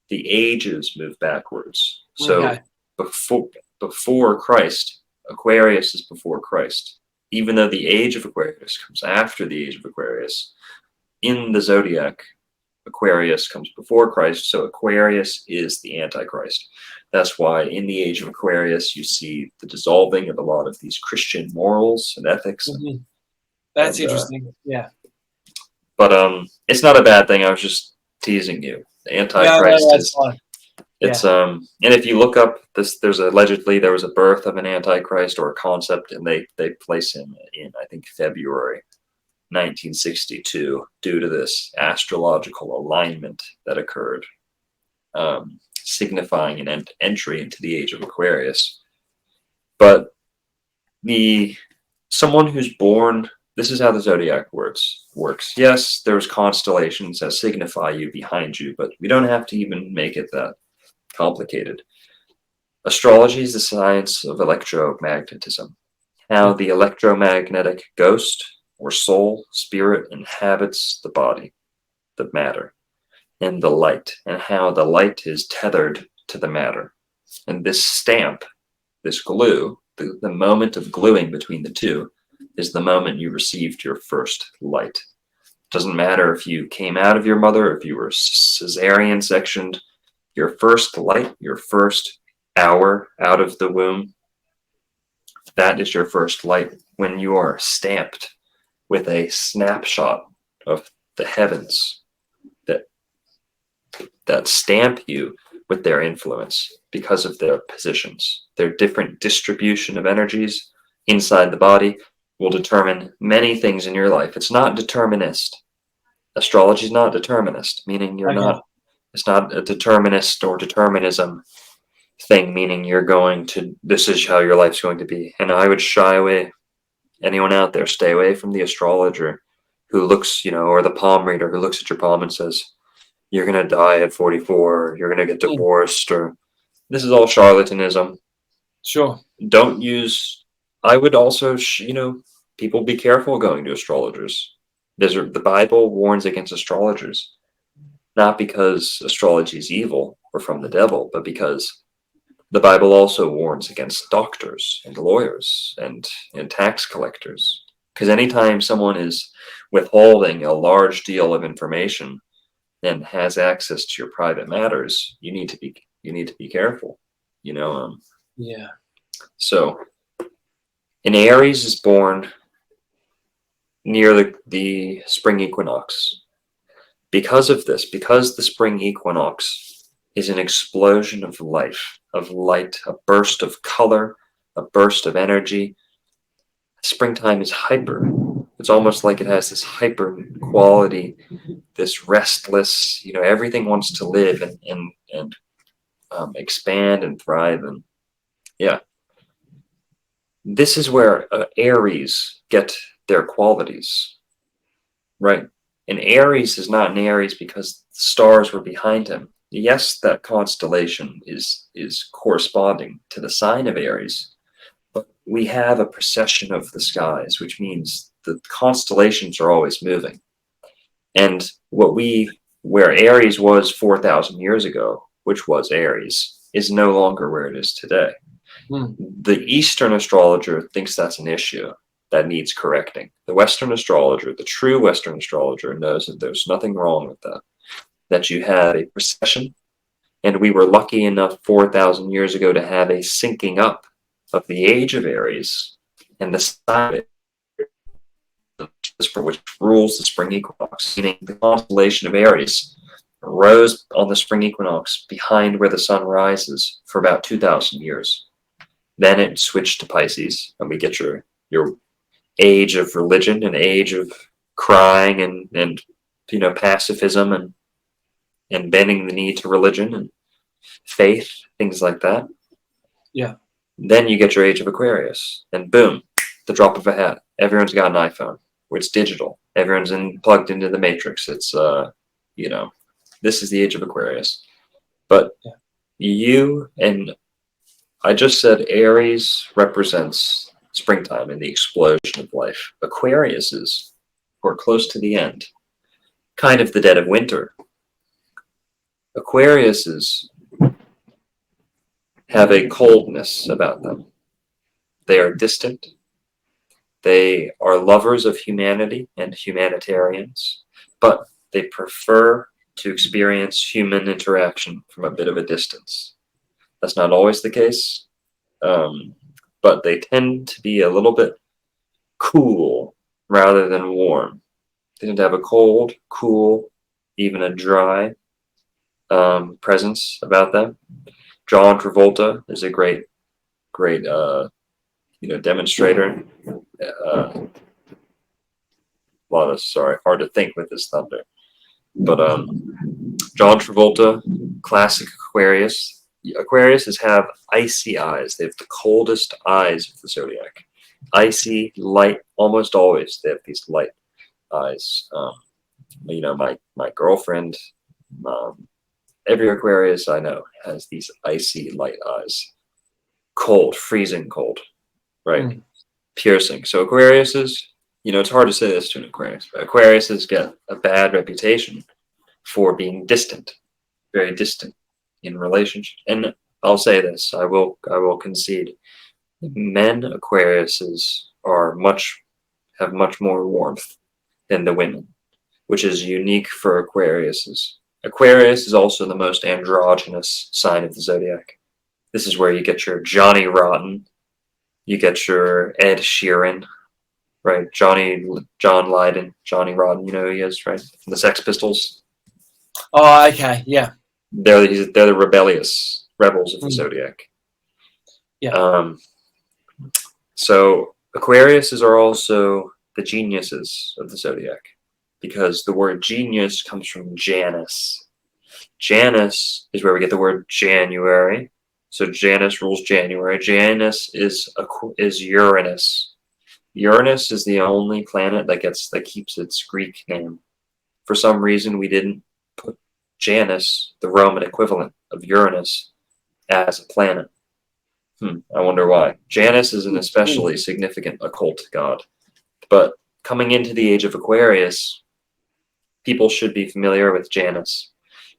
the ages move backwards. So before Christ, Aquarius is before Christ. Even though the age of Aquarius comes after the age of Aquarius, in the zodiac, Aquarius comes before Christ, so Aquarius is the Antichrist. That's why in the age of Aquarius, you see the dissolving of a lot of these Christian morals and ethics. That's interesting. Yeah. But it's not a bad thing. I was just teasing you. The Antichrist is fine. It's and if you look up this, there was a birth of an Antichrist or a concept, and they place him in I think February 1962 due to this astrological alignment that occurred, signifying an entry into the age of Aquarius. But someone who's born, this is how the zodiac works. Yes, there's constellations that signify you behind you, but we don't have to even make it that complicated. Astrology is the science of electromagnetism, how the electromagnetic ghost or soul spirit inhabits the body, the matter, and the light, and how the light is tethered to the matter. And this stamp, this glue, the moment of gluing between the two is the moment you received your first light. Doesn't matter if you came out of your mother, if you were cesarean sectioned, your first light, your first hour out of the womb, that is your first light when you are stamped with a snapshot of the heavens that stamp you with their influence because of their positions. Their different distribution of energies inside the body will determine many things in your life. It's not determinist. Astrology is not determinist, meaning it's not a determinist or determinism thing, meaning this is how your life's going to be. And I would shy away, anyone out there, stay away from the astrologer who looks, or the palm reader who looks at your palm and says, you're going to die at 44, or you're going to get divorced, or this is all charlatanism. Sure. I would also, people be careful going to astrologers. The Bible warns against astrologers, not because astrology is evil or from the devil, but because the Bible also warns against doctors and lawyers and tax collectors. Because anytime someone is withholding a large deal of information and has access to your private matters, you need to be careful. Yeah. So an Aries is born near the spring equinox. Because of this, because the spring equinox is an explosion of life, of light, a burst of color, a burst of energy, springtime is hyper. It's almost like it has this hyper quality, this restless, everything wants to live and expand and thrive. And yeah, this is where Aries get their qualities, right? And Aries is not an Aries because the stars were behind him. Yes, that constellation is corresponding to the sign of Aries, but we have a precession of the skies, which means the constellations are always moving. And where Aries was 4,000 years ago, which was Aries, is no longer where it is today. The Eastern astrologer thinks that's an issue that needs correcting. The Western astrologer, the true Western astrologer, knows that there's nothing wrong with that. That you have a precession, and we were lucky enough 4,000 years ago to have a syncing up of the age of Aries and the sign for which rules the spring equinox, meaning the constellation of Aries rose on the spring equinox behind where the sun rises for about 2,000 years. Then it switched to Pisces, and we get your age of religion, an age of crying and pacifism and bending the knee to religion and faith, things like that. Yeah. Then you get your age of Aquarius, and boom, the drop of a hat, everyone's got an iPhone, where it's digital. Everyone's plugged into the matrix. It's this is the age of Aquarius. But you and I just said Aries represents springtime and the explosion of life. Aquarius is, or close to the end, kind of the dead of winter. Aquariuses have a coldness about them. They are distant. They are lovers of humanity and humanitarians, but they prefer to experience human interaction from a bit of a distance. That's not always the case, but they tend to be a little bit cool rather than warm. They tend to have a cold, cool, even a dry presence about them. John Travolta is a great demonstrator. Hard to think with this thunder. But John Travolta, classic Aquarius. Aquariuses have icy eyes. They have the coldest eyes of the zodiac. Icy, light, almost always they have these light eyes. My girlfriend, every Aquarius I know has these icy light eyes. Cold, freezing cold, right? Piercing. So Aquariuses, it's hard to say this to an Aquarius, but Aquariuses get a bad reputation for being distant, very distant in relationship. And I'll say this, I will concede. Men Aquariuses have much more warmth than the women, which is unique for Aquariuses. Aquarius is also the most androgynous sign of the zodiac. This is where you get your Johnny Rotten, you get your Ed Sheeran, right? John Lydon, Johnny Rotten, you know who he is, right? From the Sex Pistols. Oh, okay, yeah. They're the rebellious rebels of the zodiac. Yeah. So Aquariuses are also the geniuses of the zodiac, because the word genius comes from Janus. Janus is where we get the word January. So Janus rules January. Janus is Uranus. Uranus is the only planet that keeps its Greek name. For some reason, we didn't put Janus, the Roman equivalent of Uranus, as a planet. I wonder why. Janus is an especially significant occult god. But coming into the age of Aquarius, people should be familiar with Janus.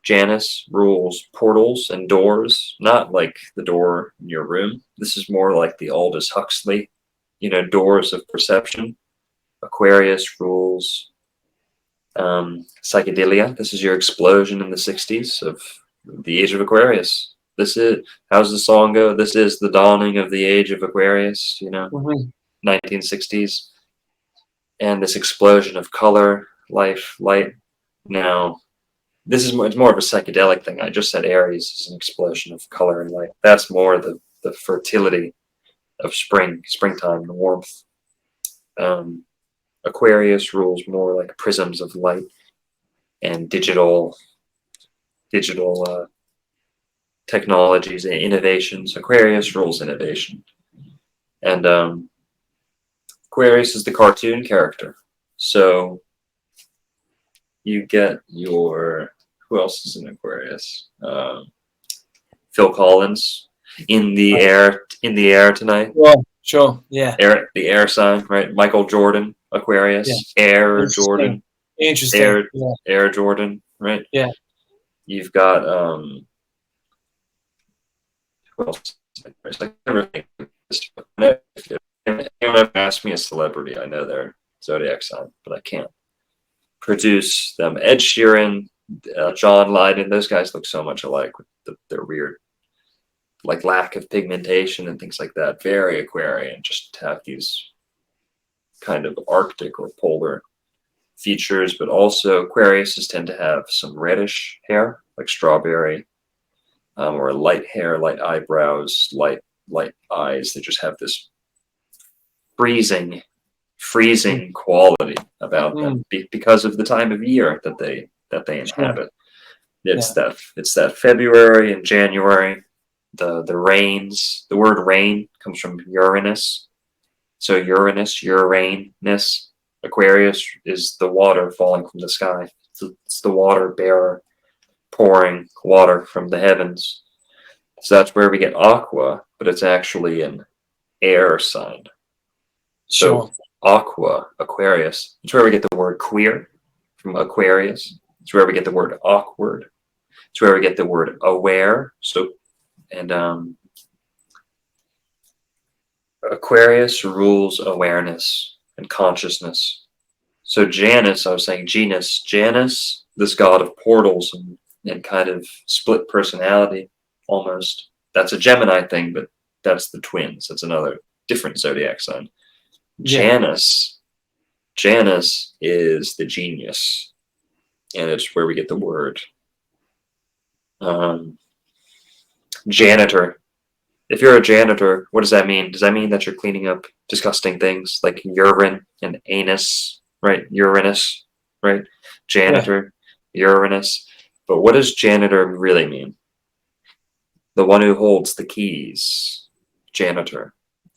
Janus rules portals and doors, not like the door in your room. This is more like the Aldous Huxley, doors of perception. Aquarius rules Psychedelia. This is your explosion in the 60s of the age of Aquarius. This is, how's the song go? This is the dawning of the age of Aquarius, 1960s. And this explosion of color, life, light. Now, this is it's more of a psychedelic thing. I just said Aries is an explosion of color and light. That's more the fertility of springtime, and warmth. Aquarius rules more like prisms of light and digital technologies and innovations. Aquarius rules innovation. And Aquarius is the cartoon character. So you get your, who else is in Aquarius? Phil Collins, in the air tonight. Sure, yeah. The air sign, right? Michael Jordan, Aquarius, Air Jordan. Interesting. Air Jordan, right? Yeah. You've got who else? I never think of this. If anyone asked me a celebrity, I know their Zodiac sign, but I can't produce them. Ed Sheeran, John Lydon, those guys look so much alike with their weird, like, lack of pigmentation and things like that. Very Aquarian, just have these kind of Arctic or polar features, but also Aquariuses tend to have some reddish hair, like strawberry, or light hair, light eyebrows, light eyes. They just have this freezing quality about them because of the time of year that they inhabit. It's that February and January. The rains. The word rain comes from Uranus. So Uranus. Aquarius is the water falling from the sky. It's the water bearer pouring water from the heavens. So that's where we get aqua, but it's actually an air sign. So aqua, Aquarius. It's where we get the word queer from Aquarius. It's where we get the word awkward. It's where we get the word aware. So, and Aquarius rules awareness and consciousness. So Janus, I was saying Janus, this god of portals and kind of split personality almost. That's a Gemini thing, but that's the twins. That's another different zodiac sign. Janus is the genius, and it's where we get the word janitor. If you're a janitor, what does that mean? Does that mean that you're cleaning up disgusting things like urine and anus, right? Uranus, right? Janitor, Uranus. But what does janitor really mean? The one who holds the keys, janitor.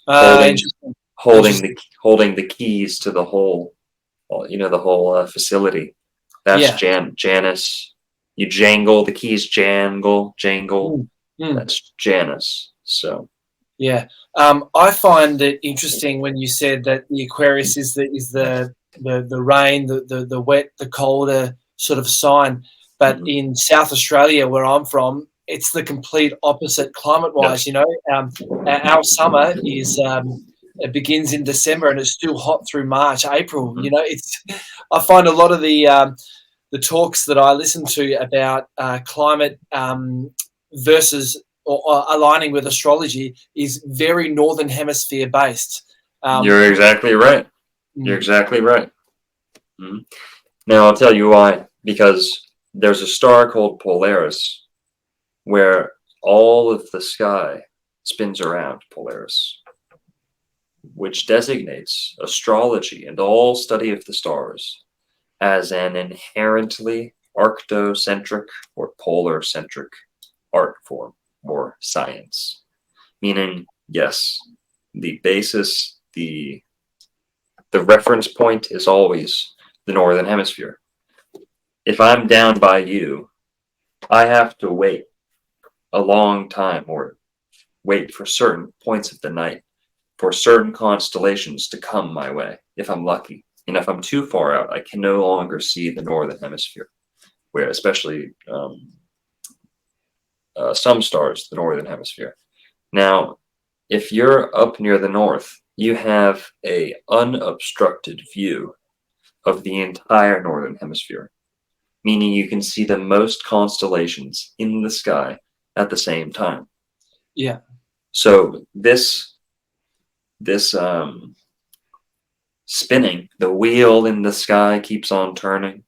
Holding the keys to the whole, the whole facility. That's Janus. You jangle the keys, jangle. That's Janus. So I find it interesting when you said that the Aquarius is the rain, the wet, the colder sort of sign. But in South Australia, where I'm from, it's the complete opposite climate-wise. Our summer is it begins in December and it's still hot through March, April. I find a lot of the talks that I listen to about climate versus or aligning with astrology is very northern hemisphere based. You're exactly right. You're exactly right. Now I'll tell you why. Because there's a star called Polaris, where all of the sky spins around Polaris, which designates astrology and all study of the stars as an inherently arctocentric or polar-centric art form or science. Meaning, yes, the basis, the reference point is always the northern hemisphere. If I'm down by you, I have to wait a long time or wait for certain points of the night for certain constellations to come my way, if I'm lucky. And if I'm too far out, I can no longer see the northern hemisphere, where especially some stars, the northern hemisphere. Now, if you're up near the north, you have a unobstructed view of the entire northern hemisphere, meaning you can see the most constellations in the sky at the same time. Yeah. So this spinning, the wheel in the sky keeps on turning.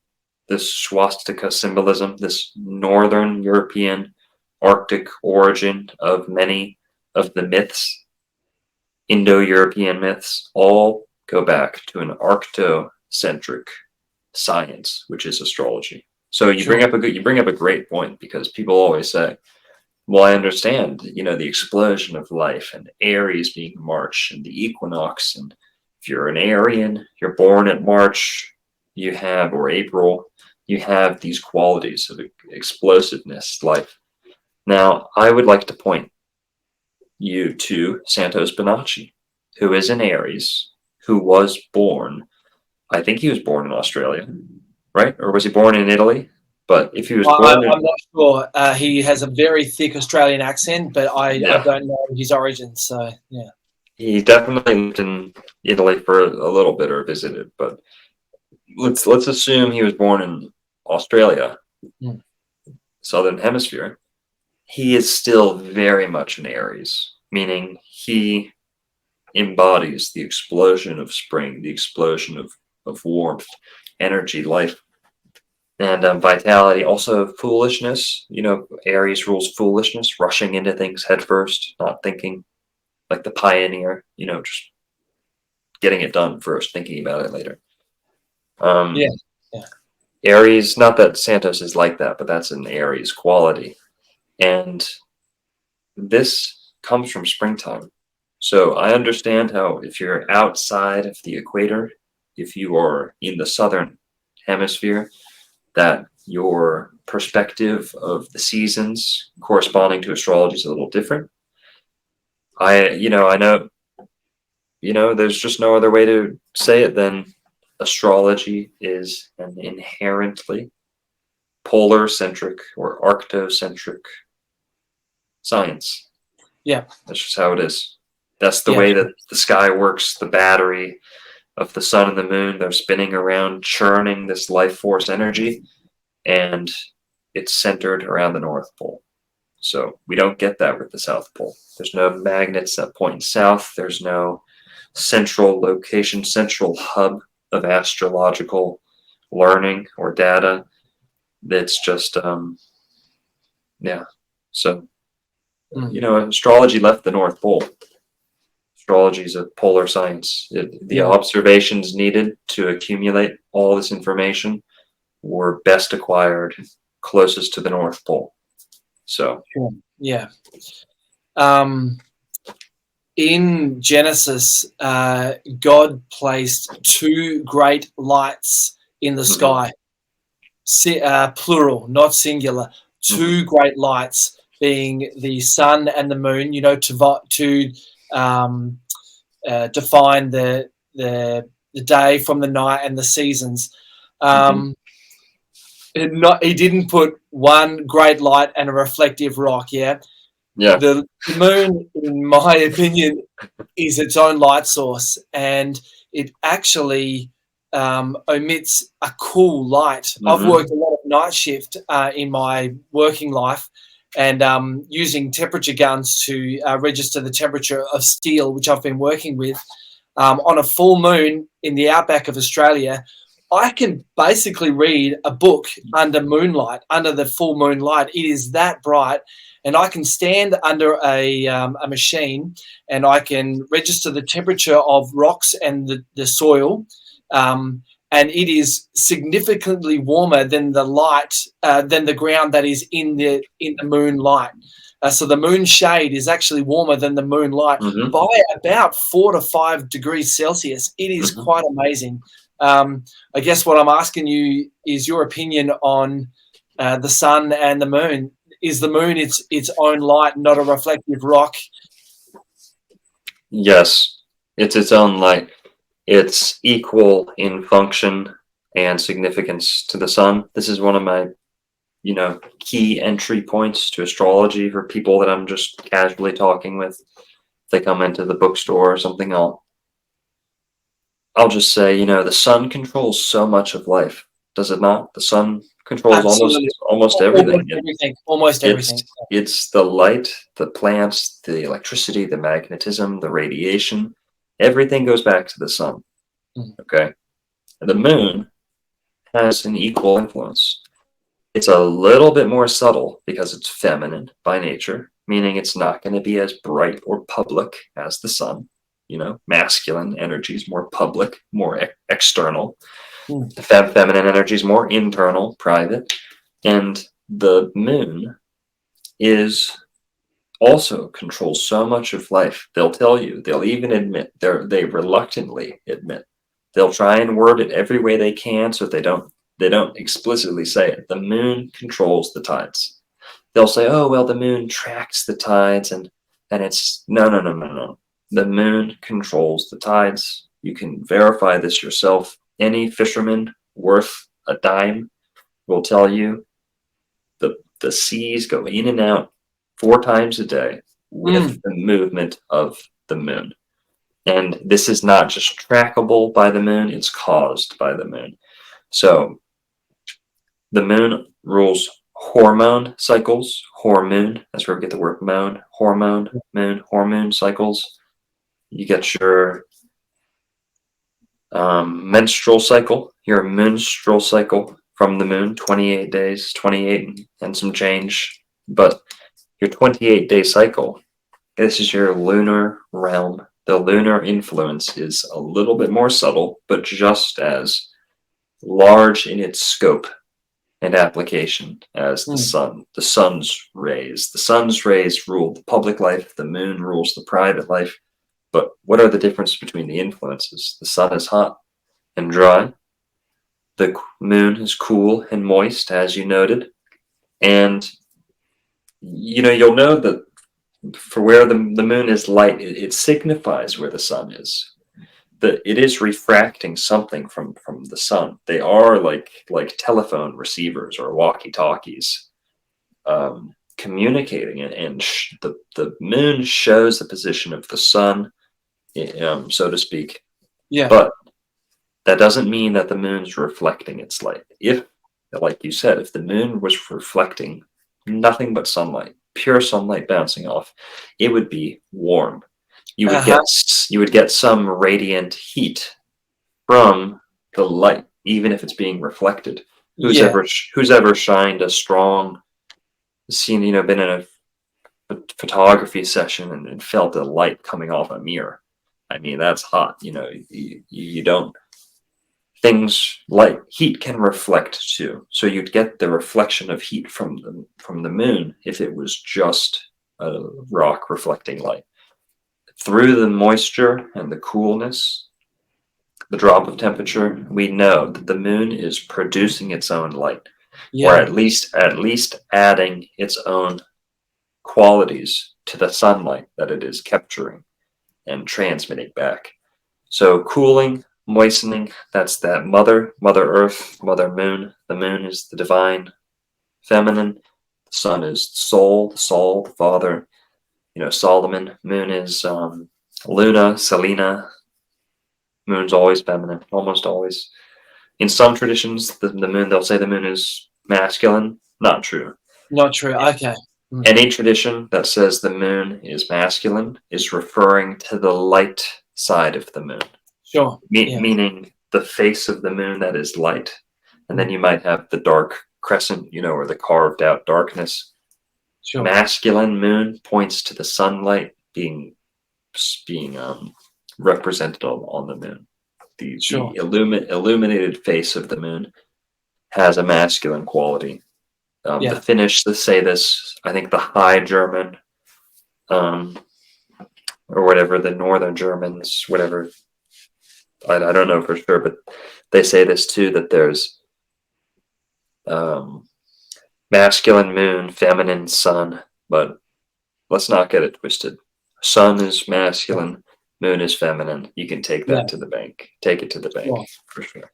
This swastika symbolism, this northern European Arctic origin of many of the myths, Indo-European myths, all go back to an Arctocentric science, which is astrology. So you bring up a great point, because people always say, well, I understand, the explosion of life and Aries being March and the equinox. And if you're an Arian, you're born at March, or April, you have these qualities of explosiveness, life. Now, I would like to point you to Santos Bonacci, who is an Aries, who was born, I think he was born in Australia, right? Or was he born in Italy? But if he was born I'm not sure. He has a very thick Australian accent, but I don't know his origins. So, yeah. He definitely lived in Italy for a little bit, or visited, but let's assume he was born in Australia, Southern Hemisphere. He is still very much an Aries, meaning he embodies the explosion of spring, the explosion of warmth, energy, life, and vitality. Also foolishness. Aries rules foolishness, rushing into things headfirst, not thinking, like the pioneer, just getting it done first, thinking about it later. Yeah. Aries, not that Santos is like that, but that's an Aries quality. And this comes from springtime. So I understand how, if you're outside of the equator, if you are in the southern hemisphere, that your perspective of the seasons corresponding to astrology is a little different. I know, there's just no other way to say it than astrology is an inherently polar-centric or arctocentric science. Yeah. That's just how it is. That's the way that the sky works. The battery of the sun and the moon, they're spinning around, churning this life force energy, and it's centered around the North Pole. So we don't get that with the South Pole. There's no magnets that point south. There's no central location, central hub of astrological learning or data. That's just, So, astrology left the North Pole. Astrology is a polar science. The observations needed to accumulate all this information were best acquired closest to the North Pole. So, yeah. In Genesis, God placed two great lights in the sky, plural, not singular. Two great lights, being the sun and the moon. To define the day from the night and the seasons. He didn't put one great light and a reflective rock. Yeah. The moon, in my opinion, is its own light source, and it actually emits a cool light. I've worked a lot of night shift in my working life, and using temperature guns to register the temperature of steel, which I've been working with. On a full moon in the outback of Australia, I can basically read a book under moonlight, under the full moon light. It is that bright. And I can stand under a machine, and I can register the temperature of rocks and the soil, and it is significantly warmer than the light, than the ground that is in the moonlight. So the moon shade is actually warmer than the moonlight by about 4 to 5 degrees Celsius. It is quite amazing. I guess what I'm asking you is your opinion on the sun and the moon. Is the moon its own light, not a reflective rock? Yes, it's its own light. It's equal in function and significance to the sun. This is one of my, key entry points to astrology for people that I'm just casually talking with. If they come into the bookstore or something, I'll I'll just say, you know, the sun controls so much of life, does it not? The sun controls Absolutely. almost everything. Almost everything. It's the light, the plants, the electricity, the magnetism, the radiation. Everything goes back to the sun. Mm. Okay. And the moon has an equal influence. It's a little bit more subtle because it's feminine by nature, meaning it's not going to be as bright or public as the sun. You know, masculine energy is more public, more external. Mm. The feminine energy is more internal, private. And the moon is also controls so much of life. They'll tell you, they'll even admit, they reluctantly admit. They'll try and word it every way they can so they don't explicitly say it. The moon controls the tides. They'll say, oh, well, the moon tracks the tides, and it's no. The moon controls the tides. You can verify this yourself. Any fisherman worth a dime will tell you the seas go in and out 4 times a day with the movement of the moon. And this is not just trackable by the moon, it's caused by the moon. So the moon rules hormone cycles, hormone, that's where we get the word moon, hormone, moon, hormone cycles. You get your menstrual cycle, your menstrual cycle from the moon, 28 days, 28 and some change. But your 28-day cycle, this is your lunar realm. The lunar influence is a little bit more subtle, but just as large in its scope and application as the sun. The sun's rays. The sun's rays rule the public life. The moon rules the private life. But what are the differences between the influences? The sun is hot and dry. The moon is cool and moist, as you noted. And, you know, you'll know that for where the moon is light, it signifies where the sun is. It is refracting something from the sun. They are like telephone receivers or walkie-talkies communicating, and the moon shows the position of the sun, so to speak. Yeah. But that doesn't mean that the moon's reflecting its light. If, like you said, if the moon was reflecting nothing but sunlight, pure sunlight bouncing off, it would be warm. You would get some radiant heat from the light, even if it's being reflected. Who's ever shined a strong, been in a photography session and felt the light coming off a mirror? I mean, that's hot. You don't. Things like heat can reflect too, so you'd get the reflection of heat from the moon if it was just a rock reflecting light. Through the moisture and the coolness, the drop of temperature, we know that the moon is producing its own light, or at least adding its own qualities to the sunlight that it is capturing and transmitting back. So cooling, moistening, that's that Mother Earth, Mother Moon. The moon is the divine feminine. The sun is the soul, the father. Solomon. Moon is Luna, Selena. Moon's always feminine, almost always. In some traditions, the moon, they'll say the moon is masculine. Not true. Not true. Okay. Any tradition that says the moon is masculine is referring to the light side of the moon. Sure. Meaning the face of the moon that is light. And then you might have the dark crescent, or the carved out darkness. Sure. Masculine moon points to the sunlight being represented on the moon. The illuminated face of the moon has a masculine quality. The Finnish say this. I think the High German, or whatever, the Northern Germans, whatever. I don't know for sure, but they say this too, that there's masculine moon, feminine sun, but let's not get it twisted. Sun is masculine, moon is feminine. You can take that to the bank. Take it to the bank, for sure.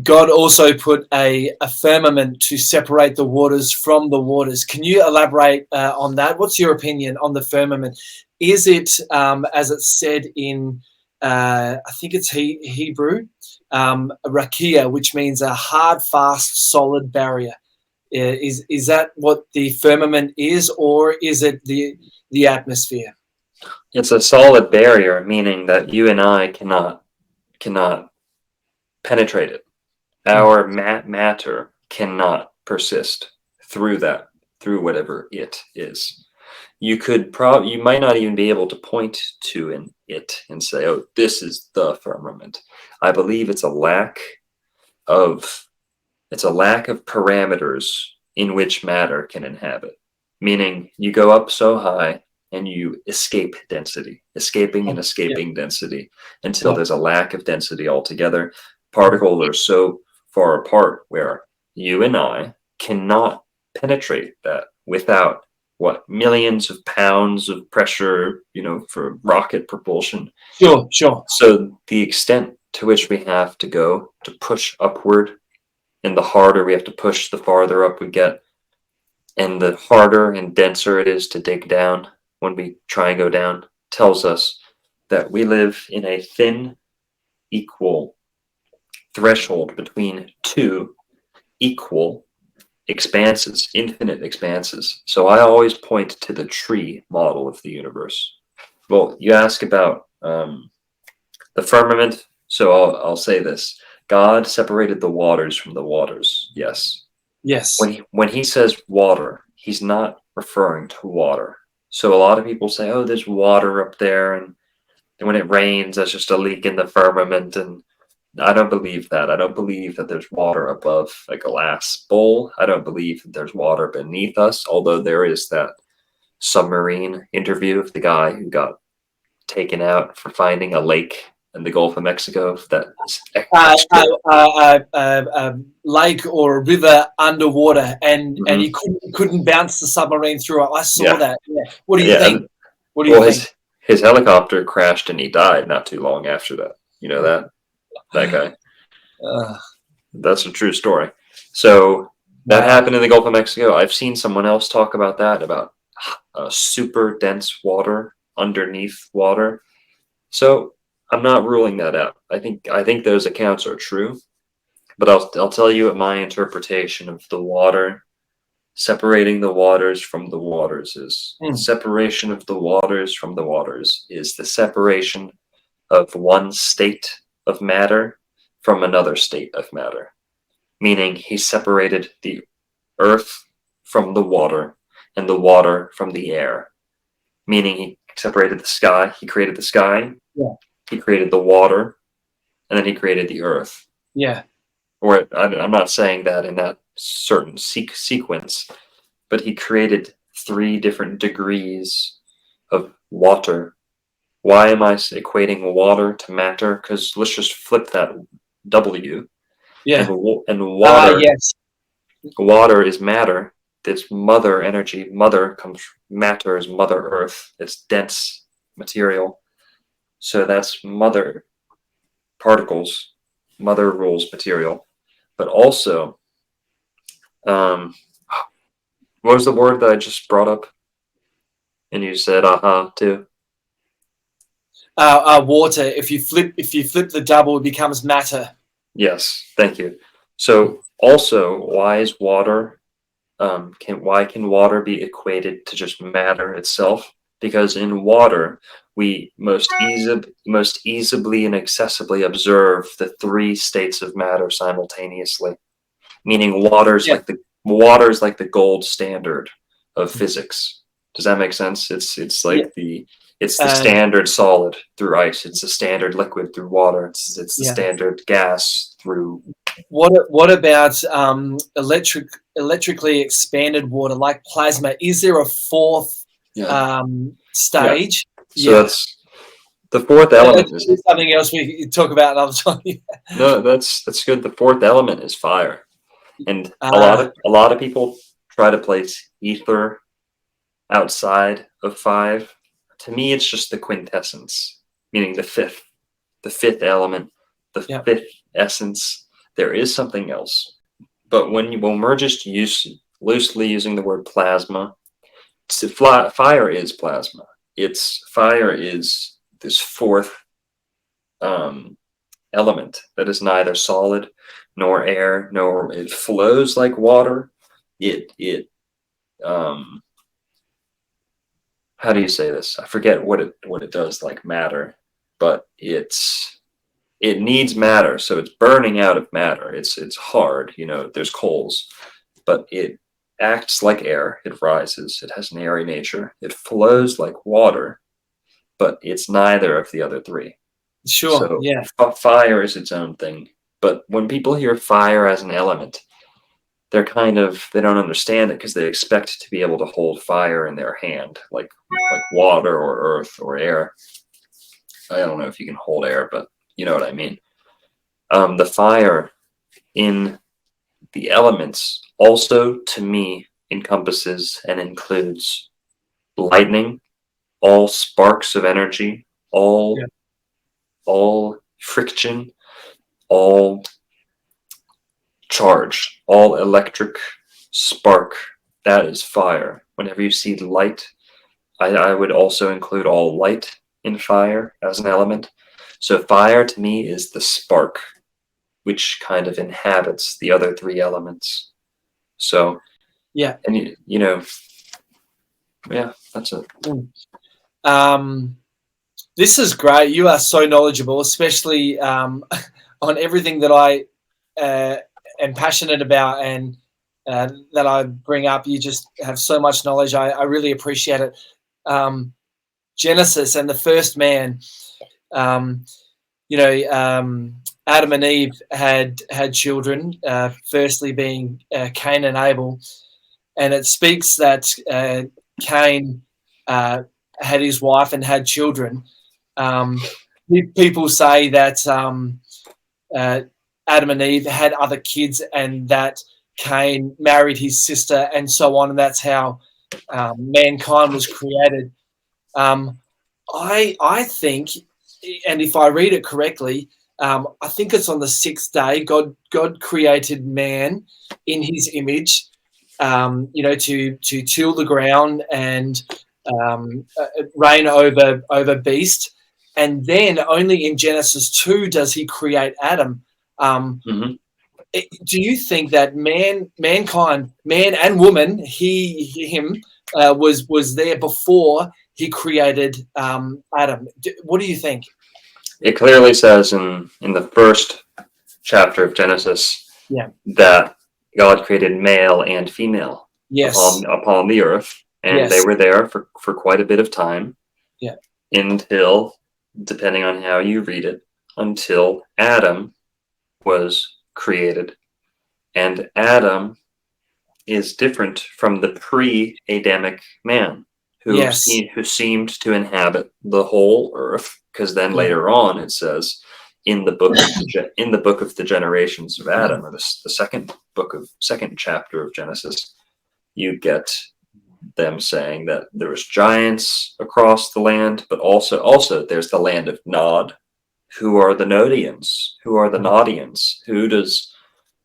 God also put a firmament to separate the waters from the waters. Can you elaborate on that? What's your opinion on the firmament? Is it, as it's said in I think it's Hebrew, rakia, which means a hard, fast, solid barrier. Is that what the firmament is, or is it the atmosphere? It's a solid barrier, meaning that you and I cannot penetrate it. Our matter cannot persist through through whatever it is. You might not even be able to point to an it and say, "Oh, this is the firmament." I believe it's a lack of parameters in which matter can inhabit. Meaning, you go up so high and you escape density, escaping and escaping density until there's a lack of density altogether. Particles are so far apart where you and I cannot penetrate that without millions of pounds of pressure, for rocket propulsion. Sure. So the extent to which we have to go to push upward, and the harder we have to push, the farther up we get, and the harder and denser it is to dig down when we try and go down, tells us that we live in a thin, equal threshold between two equal expanses, infinite expanses. So I always point to the tree model of the universe. Well, you ask about the firmament, so I'll say this. God separated the waters from the waters. Yes. When he says water, he's not referring to water. So a lot of people say, "Oh, there's water up there, and when it rains, that's just a leak in the firmament." And I don't believe that. I don't believe that there's water above a glass bowl. I don't believe that there's water beneath us, although there is that submarine interview of the guy who got taken out for finding a lake in the Gulf of Mexico. Lake or a river underwater, and he couldn't bounce the submarine through it. I saw that. Yeah. What do you think? What do you think? His helicopter crashed and he died not too long after that. You know that guy. That's a true story. So that happened in the Gulf of Mexico. I've seen someone else talk about that, about super dense water underneath water. So I'm not ruling that out. I think those accounts are true, but I'll tell you what my interpretation of the water separating the waters from the waters is. Separation of the waters from the waters is the separation of one state of matter from another state of matter. Meaning he separated the earth from the water and the water from the air. Meaning he separated the sky. He created the sky. Yeah. He created the water, and then he created the earth. Yeah. Or I'm not saying that in that certain sequence, but he created 3 different degrees of water. Why am I equating water to matter? Because let's just flip that W. Yeah. And water. Yes. Water is matter. It's mother energy. Mother comes. Matter is Mother Earth. It's dense material. So that's mother particles. Mother rules material. But also, what was the word that I just brought up? And you said too. Water. If you flip the double, it becomes matter. Yes, thank you. So also, why is water? Why can water be equated to just matter itself? Because in water, we most easily and accessibly observe the 3 states of matter simultaneously. Meaning, water's like the gold standard of physics. Does that make sense? It's like the standard solid through ice. It's the standard liquid through water. It's the standard gas through. What about electrically expanded water like plasma? Is there a 4th stage? So that's the 4th element. Is something else we can talk about another time. No, that's good. The 4th element is fire, and a lot of people try to place ether outside of 5. To me, it's just the quintessence, meaning the 5th element, the 5th essence. There is something else, but when we're just loosely using the word plasma, fire is plasma. Fire is this 4th element that is neither solid nor air, nor it flows like water. It how do you say this? I forget what it does like matter, but it needs matter, so it's burning out of matter. It's hard, there's coals, but it acts like air. It rises. It has an airy nature. It flows like water, but it's neither of the other three. Sure. So Yeah. Fire is its own thing. But when people hear fire as an element, they don't understand it because they expect to be able to hold fire in their hand, like water or earth or air. I don't know if you can hold air, but you know what I mean. The fire in the elements also, to me, encompasses and includes lightning, all sparks of energy, all friction, all charge, all electric spark. That is fire. Whenever you see light, I would also include all light in fire as an element. So fire to me is the spark, which kind of inhabits the other three elements. So Yeah. and yeah, that's it. This is great. You are so knowledgeable, especially on everything that I am passionate about and that I bring up. You just have so much knowledge. I really appreciate it. Genesis and the first man, Adam and Eve had children, firstly being Cain and Abel. And it speaks that Cain had his wife and had children. People say that Adam and Eve had other kids and that Cain married his sister and so on, and that's how mankind was created. I think, and if I read it correctly, I think it's on the sixth day God created man in his image, to till the ground and reign over beast. And then only in Genesis 2 does he create Adam. Do you think that mankind, man and woman, him, was there before he created Adam? What do you think? It clearly says in the first chapter of Genesis that God created male and female upon the earth, and they were there for quite a bit of time. Yeah. Until, depending on how you read it, until Adam was created. And Adam is different from the pre-Adamic man who seemed to inhabit the whole earth, because then later on it says in the book of the generations of Adam, or the second chapter of Genesis, you get them saying that there was giants across the land, but also there's the land of Nod. Who are the Nodians? Who are the Nodians? Who does,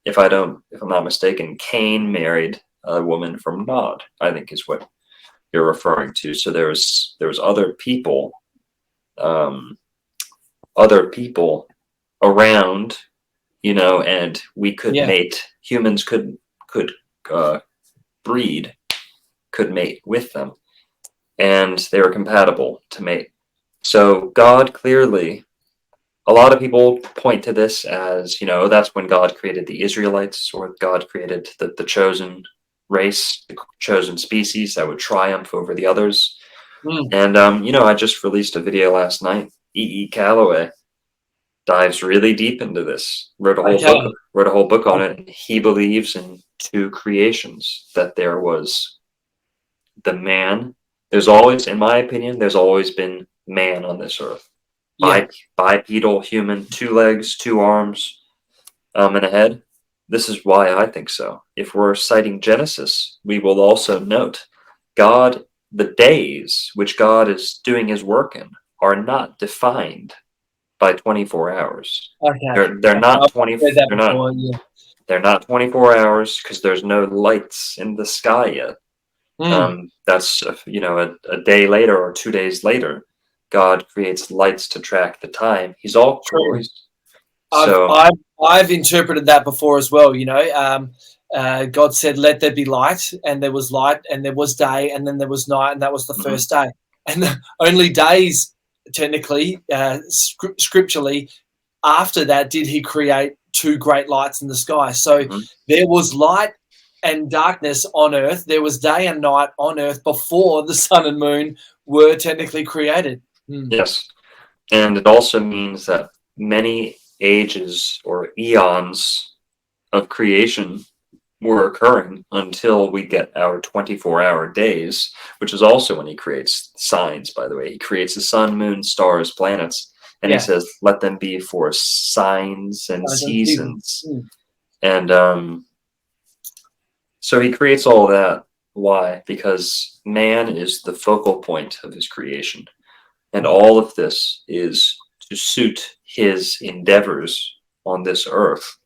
if I'm not mistaken, Cain married a woman from Nod, I think is what you're referring to. So there was other people around, and we could mate. Humans could breed, could mate with them, and they were compatible to mate. So God clearly, a lot of people point to this as, that's when God created the Israelites, or God created the chosen race, the chosen species that would triumph over the others. And I just released a video last night. E. Calloway dives really deep into this. Wrote a whole book on it. He believes in two creations, that there was the man. There's always, in my opinion, there's always been man on this earth. Bipedal human, 2 legs, 2 arms, and a head. This is why I think so. If we're citing Genesis, we will also note the days which God is doing his work in are not defined by 24 hours. Okay. They're not 24. They're not 24 hours because there's no lights in the sky yet. That's a day later or 2 days later. God creates lights to track the time. He's all poised. So I've interpreted that before as well. God said, "Let there be light," and there was light, and there was day, and then there was night, and that was the first day. And the only days, technically, scripturally, after that, did He create two great lights in the sky. So there was light and darkness on earth. There was day and night on earth before the sun and moon were technically created. Yes, and it also means that many ages or eons of creation were occurring until we get our 24-hour days, which is also when He creates signs, by the way. He creates the sun, moon, stars, planets, and He says, let them be for signs and seasons. And so He creates all that. Why? Because man is the focal point of His creation. And all of this is to suit His endeavors on this earth,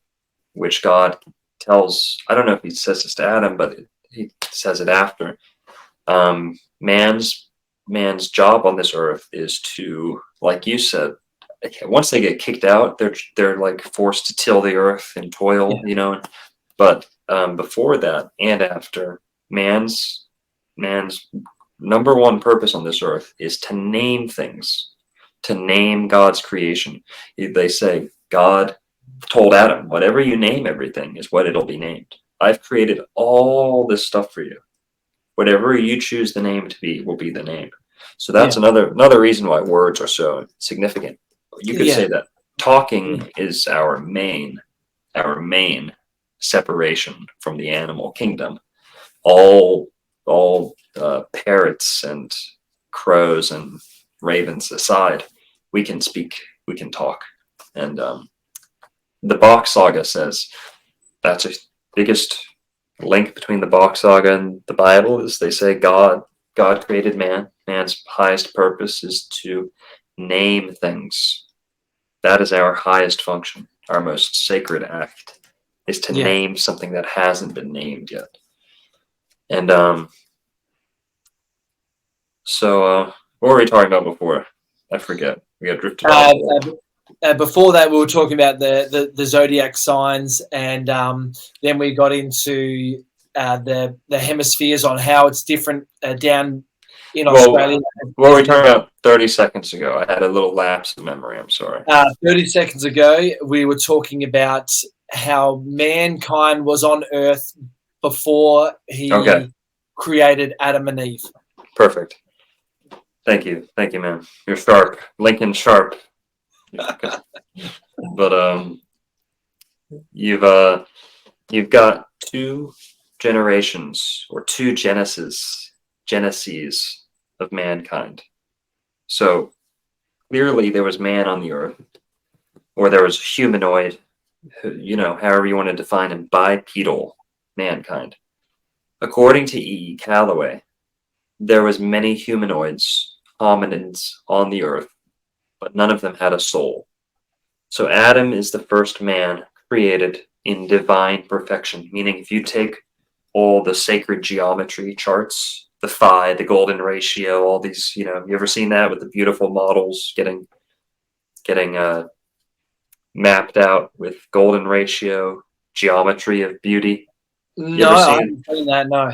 which God tells, I don't know if He says this to Adam, but He says it after. Man's job on this earth is to, like you said, once they get kicked out, they're like forced to till the earth and toil, But before that and after, man's number one purpose on this earth is to name things, to name God's creation. They say God told Adam, whatever you name everything is what it'll be named. I've created all this stuff for you. Whatever you choose the name to be will be the name. So that's another reason why words are so significant. You could say that talking is our main separation from the animal kingdom. All parrots and crows and ravens aside, we can speak, we can talk. And the Bach Saga says that's the biggest link between the Bach Saga and the Bible is they say God created man. Man's highest purpose is to name things. That is our highest function. Our most sacred act is to name something that hasn't been named yet. And so what were we talking about before? I forget. We got drifted off. Before that, we were talking about the zodiac signs, and then we got into the hemispheres on how it's different down in Australia. What were we talking about 30 seconds ago? I had a little lapse of memory. I'm sorry. 30 seconds ago, we were talking about how mankind was on Earth before He created Adam and Eve. Perfect. Thank you, man. You're sharp, Lincoln sharp. But you've got two generations or two geneses of mankind. So clearly there was man on the earth, or there was humanoid, however you want to define him, bipedal mankind. According to E. Calloway, there was many humanoids, hominids on the earth, but none of them had a soul. So Adam is the first man created in divine perfection, meaning if you take all the sacred geometry charts, the phi, the golden ratio, all these, you ever seen that with the beautiful models getting mapped out with golden ratio, geometry of beauty? No, I haven't seen that, no.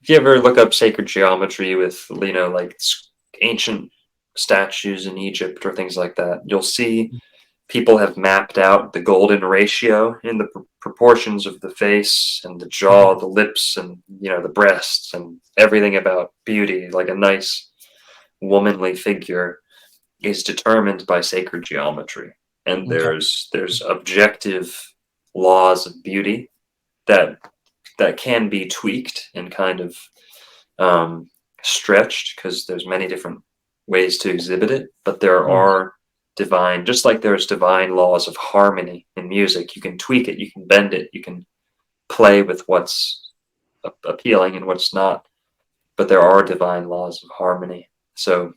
If you ever look up sacred geometry with, like ancient statues in Egypt or things like that, you'll see people have mapped out the golden ratio in the proportions of the face and the jaw, the lips, and the breasts, and everything about beauty. Like a nice womanly figure is determined by sacred geometry, and there's objective laws of beauty that can be tweaked and kind of stretched, because there's many different ways to exhibit it, but there are divine, just like there's divine laws of harmony in music. You can tweak it, you can bend it, you can play with what's appealing and what's not, but there are divine laws of harmony. So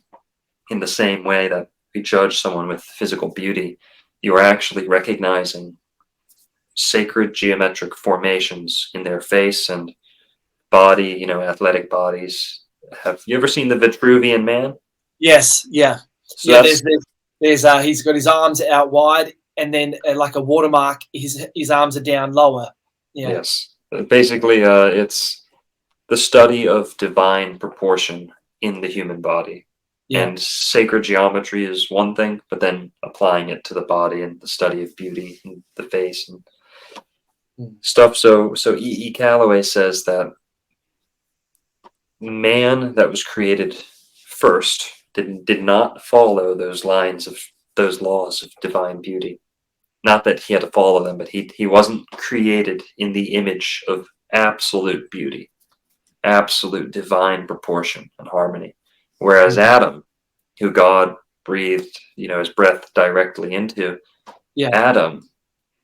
in the same way that we judge someone with physical beauty, you are actually recognizing sacred geometric formations in their face and body, athletic bodies. Have you ever seen the Vitruvian Man? Yes, yeah. So Yeah, that's there's he's got his arms out wide, and then like a watermark, his arms are down lower. Yeah. yes. Basically, it's the study of divine proportion in the human body. Yeah. And sacred geometry is one thing, but then applying it to the body and the study of beauty and the face and stuff. So E. Calloway says that man that was created first did not follow those laws of divine beauty. Not that he had to follow them, but he wasn't created in the image of absolute beauty, absolute divine proportion and harmony. Whereas Adam, who God breathed, his breath directly into, Yeah. Adam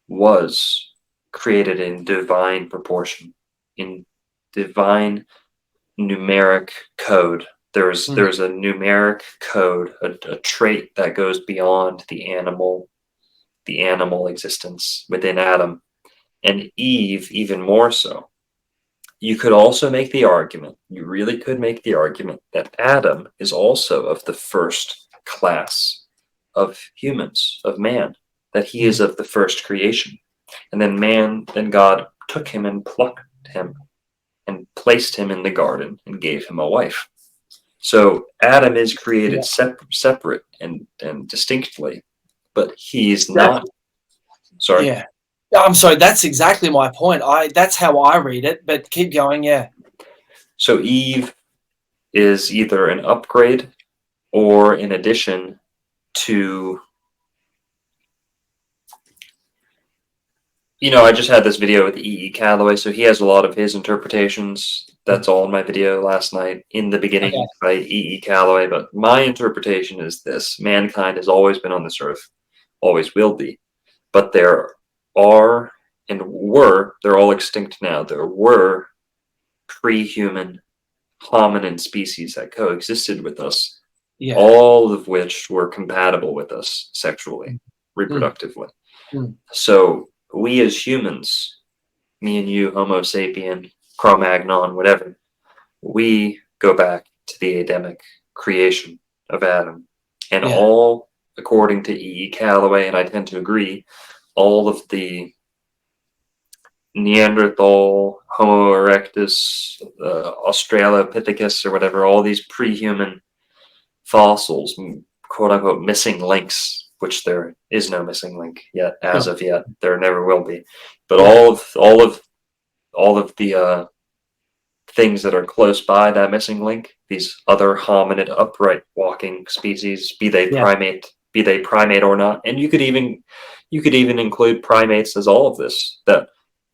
was created in divine proportion, in divine numeric code. There's a numeric code, a trait that goes beyond the animal existence within Adam, and Eve even more so. You could also make the argument, you really could make the argument, that Adam is also of the first class of humans, of man, that he is of the first creation. And then God took him and plucked him and placed him in the garden and gave him a wife. So Adam is created separate and distinctly, but he's not. Sorry. Yeah. I'm sorry. That's exactly my point. That's how I read it. But keep going. Yeah. So Eve is either an upgrade or an addition to. I just had this video with E. Calloway, so he has a lot of his interpretations. That's all in my video last night in the beginning by E. Calloway. But my interpretation is this: mankind has always been on this earth, always will be. But there are and were, they're all extinct now, there were pre-human hominin species that coexisted with us, all of which were compatible with us sexually, reproductively. So we as humans, me and you, Homo sapien, Cro-Magnon, whatever, we go back to the Adamic creation of Adam. And all, according to E. Calloway, and I tend to agree, all of the Neanderthal, Homo erectus, Australopithecus, or whatever, all these pre-human fossils, quote-unquote missing links, which there is no missing link yet, as of yet. There never will be. But all of the things that are close by that missing link, these other hominid upright walking species, be they primate or not, and you could even include primates as all of this, that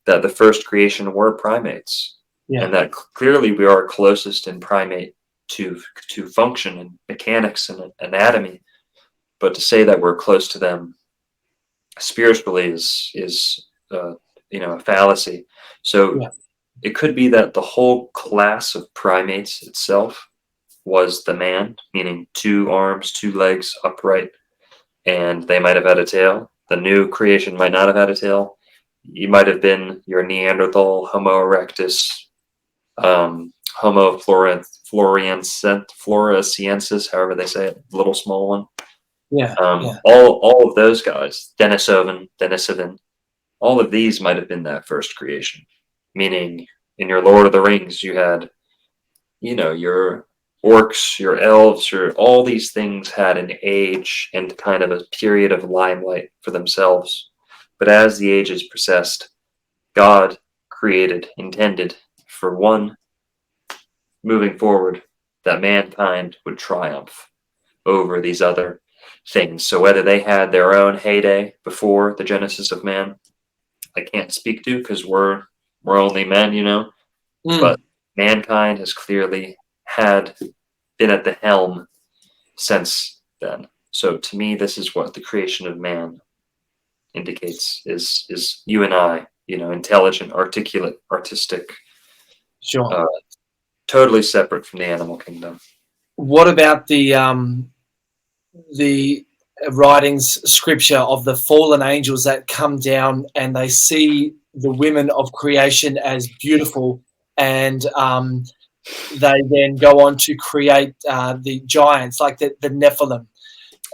the first creation were primates, and that clearly we are closest in primate to function and mechanics and anatomy. But to say that we're close to them spiritually is a fallacy. So it could be that the whole class of primates itself was the man, meaning 2 arms, 2 legs, upright, and they might have had a tail. The new creation might not have had a tail. You might have been your Neanderthal, Homo erectus, Homo floresiensis, however they say it, little small one. All of those guys, Denisovan, all of these might have been that first creation. Meaning, in your Lord of the Rings, you had, your orcs, your elves, all these things had an age and kind of a period of limelight for themselves. But as the ages processed, God intended for one, moving forward, that mankind would triumph over these other things. So whether they had their own heyday before the genesis of man, I can't speak to, because we're only men, but mankind has clearly been at the helm since then. So to me, this is what the creation of man indicates, is you and I, intelligent, articulate, artistic, totally separate from the animal kingdom. What about the writings, scripture of the fallen angels that come down and they see the women of creation as beautiful, and they then go on to create the giants, like the Nephilim?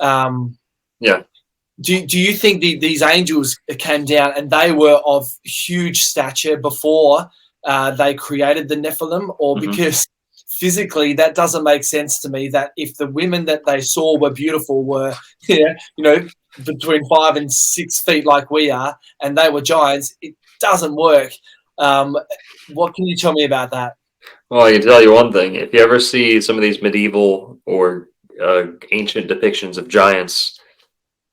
Yeah. Do you think these angels came down and they were of huge stature before they created the Nephilim, or because physically that doesn't make sense to me, that if the women that they saw were beautiful, were between 5 and 6 feet like we are, and they were giants, it doesn't work. What can you tell me about that? Well, I can tell you one thing. If you ever see some of these medieval or ancient depictions of giants,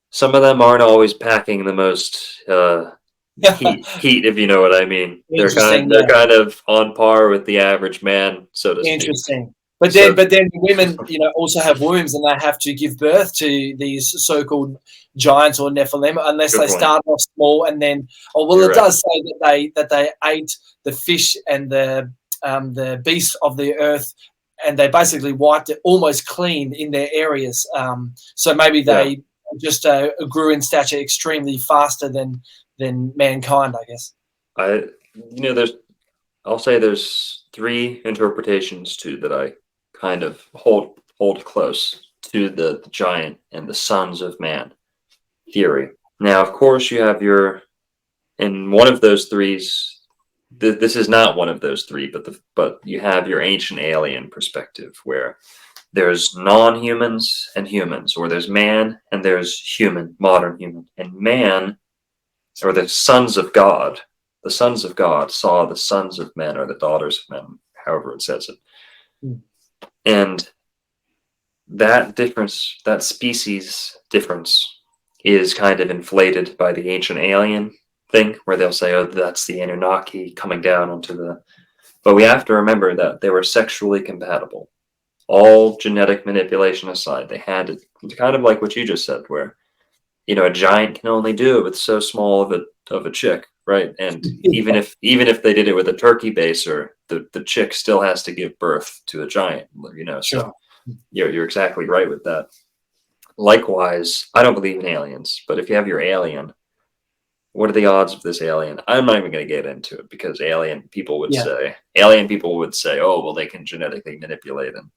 some of them aren't always packing the most heat, if you know what I mean. Interesting, they're yeah. kind of on par with the average man, so to speak. Interesting. But then the women, also have wombs, and they have to give birth to these so-called giants or Nephilim, unless Good they point. start off small and then. Oh well, You're it right. does say that they ate the fish and the beast of the earth, and they basically wiped it almost clean in their areas. So maybe they just grew in stature extremely faster than mankind, I guess. I'll say there's 3 interpretations too that I kind of hold close to the giant and the sons of man theory. Now, of course, you have in one of those threes. This is not one of those 3, but you have your ancient alien perspective, where there's non-humans and humans, or there's man and there's human, modern human, and man, or the sons of God. The sons of God saw the sons of men, or the daughters of men, however it says it. And that difference, that species difference, is kind of inflated by the ancient alien thing, where they'll say, oh, that's the Anunnaki coming down onto the... But we have to remember that they were sexually compatible. All genetic manipulation aside, they had it, kind of like what you just said, where, a giant can only do it with so small of a chick, right? And even if they did it with a turkey baser, the chick still has to give birth to a giant, So Sure. you're exactly right with that. Likewise, I don't believe in aliens, but if you have your alien, what are the odds of this alien? I'm not even going to get into it, because alien people would say, oh, well, they can genetically manipulate them.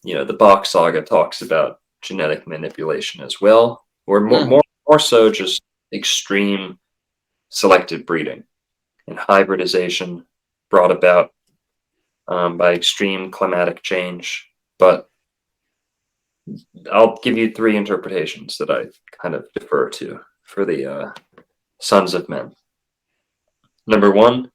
The Bach saga talks about genetic manipulation as well, or more so just extreme selective breeding and hybridization brought about by extreme climatic change. But I'll give you 3 interpretations that I kind of defer to for the sons of men. Number 1,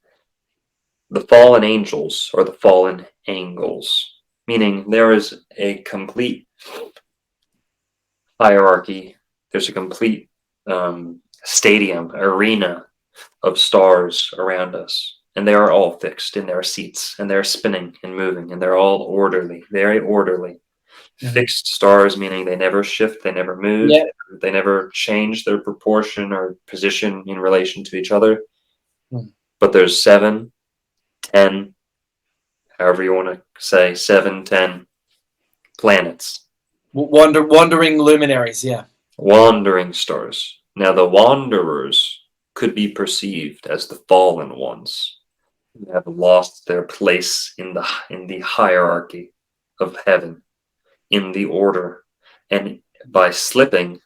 the fallen angels, or the fallen angles, meaning there is a complete hierarchy. There's a complete stadium, arena of stars around us, and they are all fixed in their seats, and they're spinning and moving, and they're all orderly, very orderly. Fixed stars, meaning they never shift, they never move, they never change their proportion or position in relation to each other. But there's 7, 10, however you want to say, 7, 10 planets. Wandering luminaries, yeah. Wandering stars. Now, the wanderers could be perceived as the fallen ones, who have lost their place in the hierarchy of heaven, in the order, and by slipping,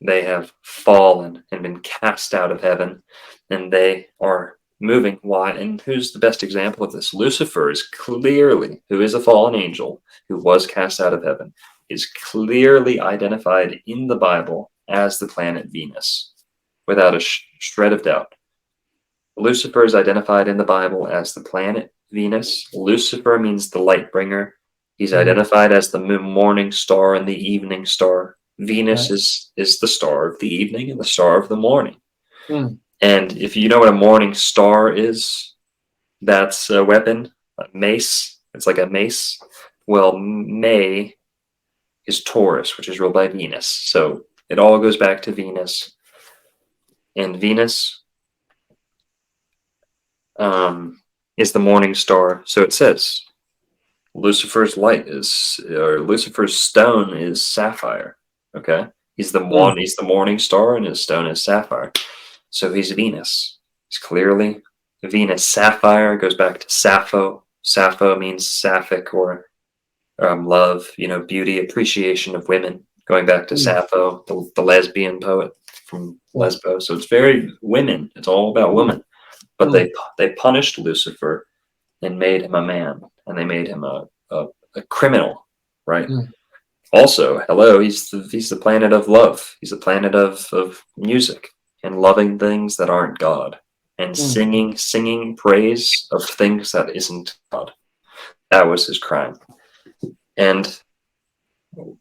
they have fallen and been cast out of heaven, and they are moving. Why? And who's the best example of this? Lucifer is clearly, who is a fallen angel, who was cast out of heaven, is clearly identified in the Bible as the planet Venus, without a shred of doubt. Lucifer is identified in the Bible as the planet Venus. Lucifer means the light bringer. He's identified as the morning star and the evening star. Venus is the star of the evening and the star of the morning. And if you know what a morning star is, that's a weapon, a mace. It's like a mace. Well, May is Taurus, which is ruled by Venus. So it all goes back to Venus. And Venus is the morning star. So it says Lucifer's Lucifer's stone is sapphire. Okay, he's the morning star, and his stone is sapphire. So he's Venus. He's clearly Venus. Sapphire goes back to Sappho. Sappho means sapphic, or love, beauty, appreciation of women. going back to Sappho, the lesbian poet from Lesbos. So it's very women. It's all about women. But they punished Lucifer and made him a man, and they made him a criminal, right? Also, hello, he's the planet of love. He's the planet of music and loving things that aren't God, and singing praise of things that isn't God. That was his crime. And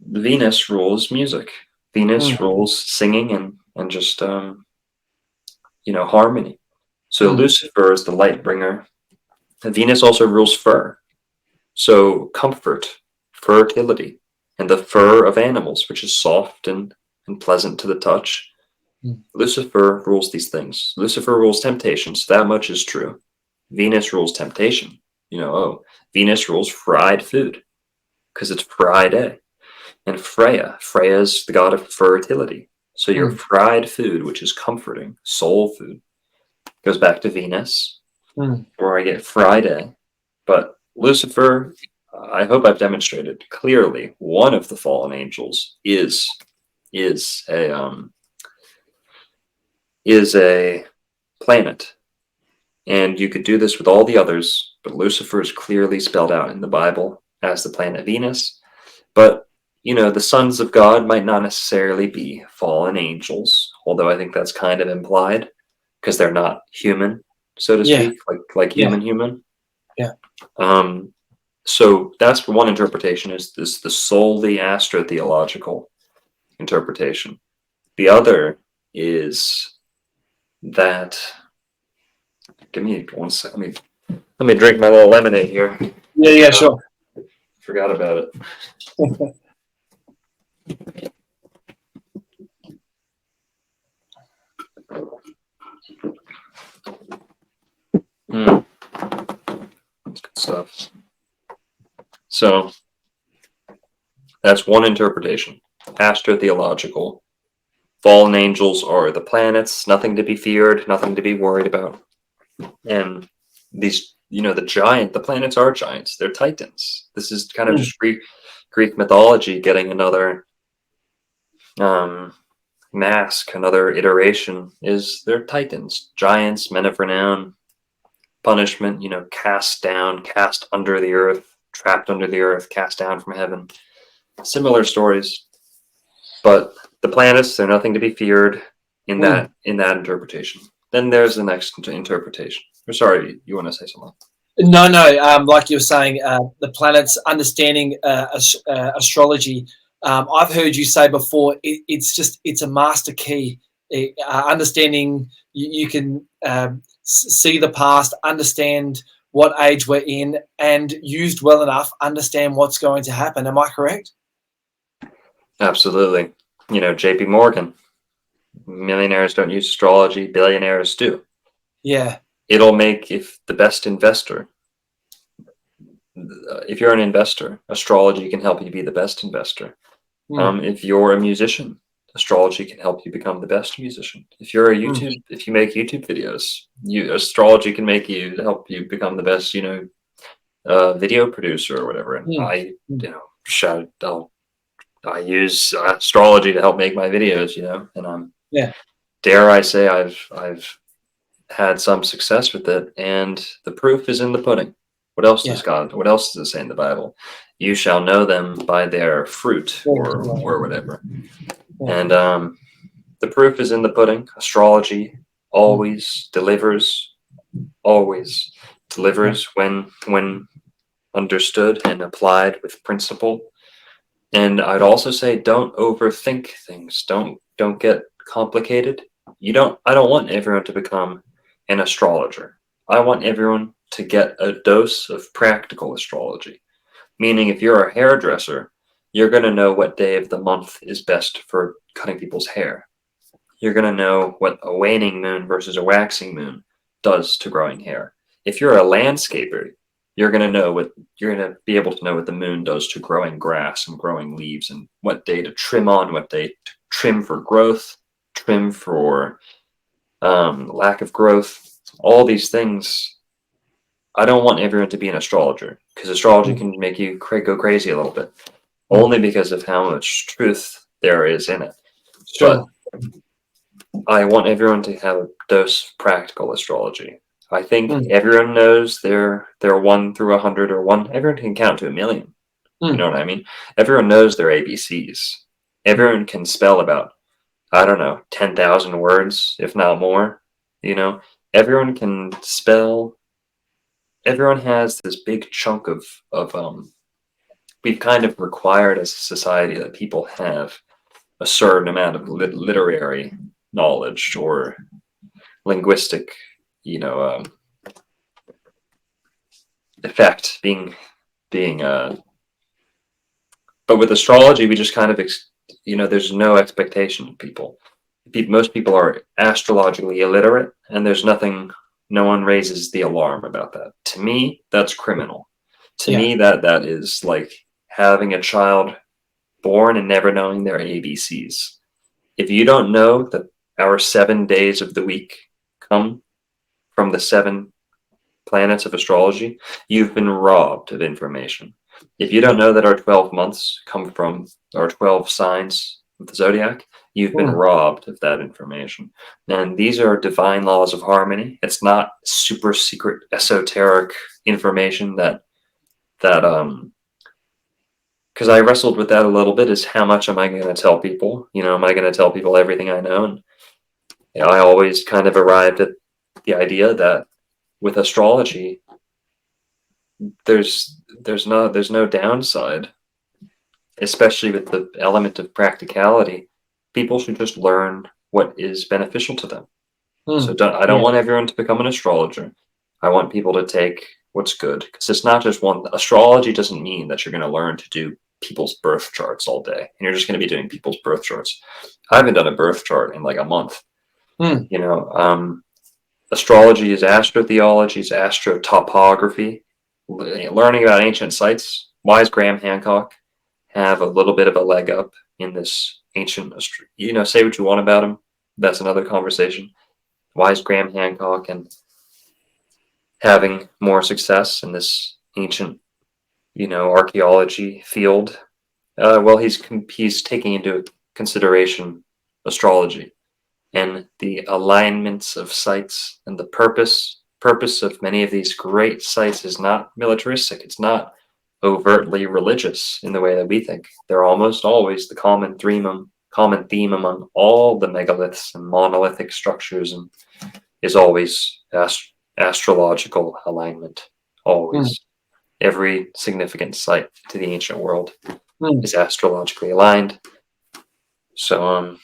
Venus rules music. Venus rules singing and just harmony. So Lucifer is the light bringer. Venus also rules fur. So comfort, fertility, and the fur of animals, which is soft and pleasant to the touch. Lucifer rules these things. Lucifer rules temptation, so that much is true. Venus rules temptation. Venus rules fried food because it's Friday. And Freya is the god of fertility. So your fried food, which is comforting, soul food, goes back to Venus, where I get Friday. But Lucifer, I hope I've demonstrated clearly, one of the fallen angels is a planet. And you could do this with all the others, but Lucifer is clearly spelled out in the Bible as the planet Venus. But, the sons of God might not necessarily be fallen angels, although I think that's kind of implied, because they're not human, so to speak, like human. Yeah. So that's one interpretation, is the solely astrotheological interpretation. The other is that, give me 1 second. Let me drink my little lemonade here. Yeah, sure. Forgot about it. That's good stuff. So that's one interpretation. Astrotheological. Fallen angels are the planets, nothing to be feared, nothing to be worried about. And these, the planets are giants. They're titans. This is kind of just Greek mythology getting another mask, another iteration. Is they're titans, giants, men of renown, punishment, cast down, cast under the earth, trapped under the earth, cast down from heaven. Similar stories. But the planets, they're nothing to be feared in that interpretation. Then there's the next interpretation. Sorry, you want to say something? No. Like you were saying, the planets, understanding astrology. I've heard you say before, it's a master key. Understanding, you can see the past, understand what age we're in, and used well enough, understand what's going to happen. Am I correct? Absolutely. JP Morgan. Millionaires don't use astrology, billionaires do. Yeah. It'll make, if you're an investor, astrology can help you be the best investor. If you're a musician, astrology can help you become the best musician. If you're if you make YouTube videos, astrology can help you become the best, video producer or whatever. And I use astrology to help make my videos, and dare I say I've had some success with it, and the proof is in the pudding. What else does it say in the Bible? You shall know them by their fruit, or whatever. And the proof is in the pudding. Astrology always delivers when understood and applied with principle. And I'd also say, don't overthink things. Don't get complicated. I don't want everyone to become an astrologer. I want everyone to get a dose of practical astrology. Meaning, if you're a hairdresser, you're going to know what day of the month is best for cutting people's hair. You're going to know what a waning moon versus a waxing moon does to growing hair. If you're a landscaper, you're going to be able to know what the moon does to growing grass and growing leaves, and what day to trim on, what day to trim for growth, trim for lack of growth. All these things. I don't want everyone to be an astrologer, because astrology can make you go crazy a little bit, only because of how much truth there is in it. Sure. But I want everyone to have a dose of practical astrology. I think everyone knows their 1 through 100 or 1. Everyone can count to 1,000,000. You know what I mean? Everyone knows their ABCs. Everyone can spell about, I don't know, 10,000 words, if not more. You know, everyone can spell. Everyone has this big chunk of we've kind of required as a society that people have a certain amount of literary knowledge or linguistic, effect being but with astrology we just kind of there's no expectation of people. Most people are astrologically illiterate, and no one raises the alarm about that. To me, that's criminal. To me, that is like having a child born and never knowing their ABCs. If you don't know that our 7 days of the week come from the 7 planets of astrology, you've been robbed of information. If you don't know that our 12 months come from our 12 signs of the Zodiac, you've been robbed of that information. And these are divine laws of harmony. It's not super secret, esoteric information that because I wrestled with that a little bit, is how much am I going to tell people? Am I going to tell people everything I know? And I always kind of arrived at the idea that with astrology, there's no downside, especially with the element of practicality. People should just learn what is beneficial to them. So I don't want everyone to become an astrologer. I want people to take what's good, because it's not just one. Astrology doesn't mean that you're going to learn to do people's birth charts all day, and you're just going to be doing people's birth charts. I haven't done a birth chart in like a month. Astrology is astrotheology, is astrotopography, learning about ancient sites. Why does Graham Hancock have a little bit of a leg up in this ancient, say what you want about him. That's another conversation. Why is Graham Hancock and having more success in this ancient, archaeology field? Well, he's taking into consideration astrology and the alignments of sites, and the purpose of many of these great sites is not militaristic. It's not overtly religious in the way that we think. They're almost always the common theme among all the megaliths and monolithic structures, and is always astrological alignment. Always. Every significant site to the ancient world is astrologically aligned. So,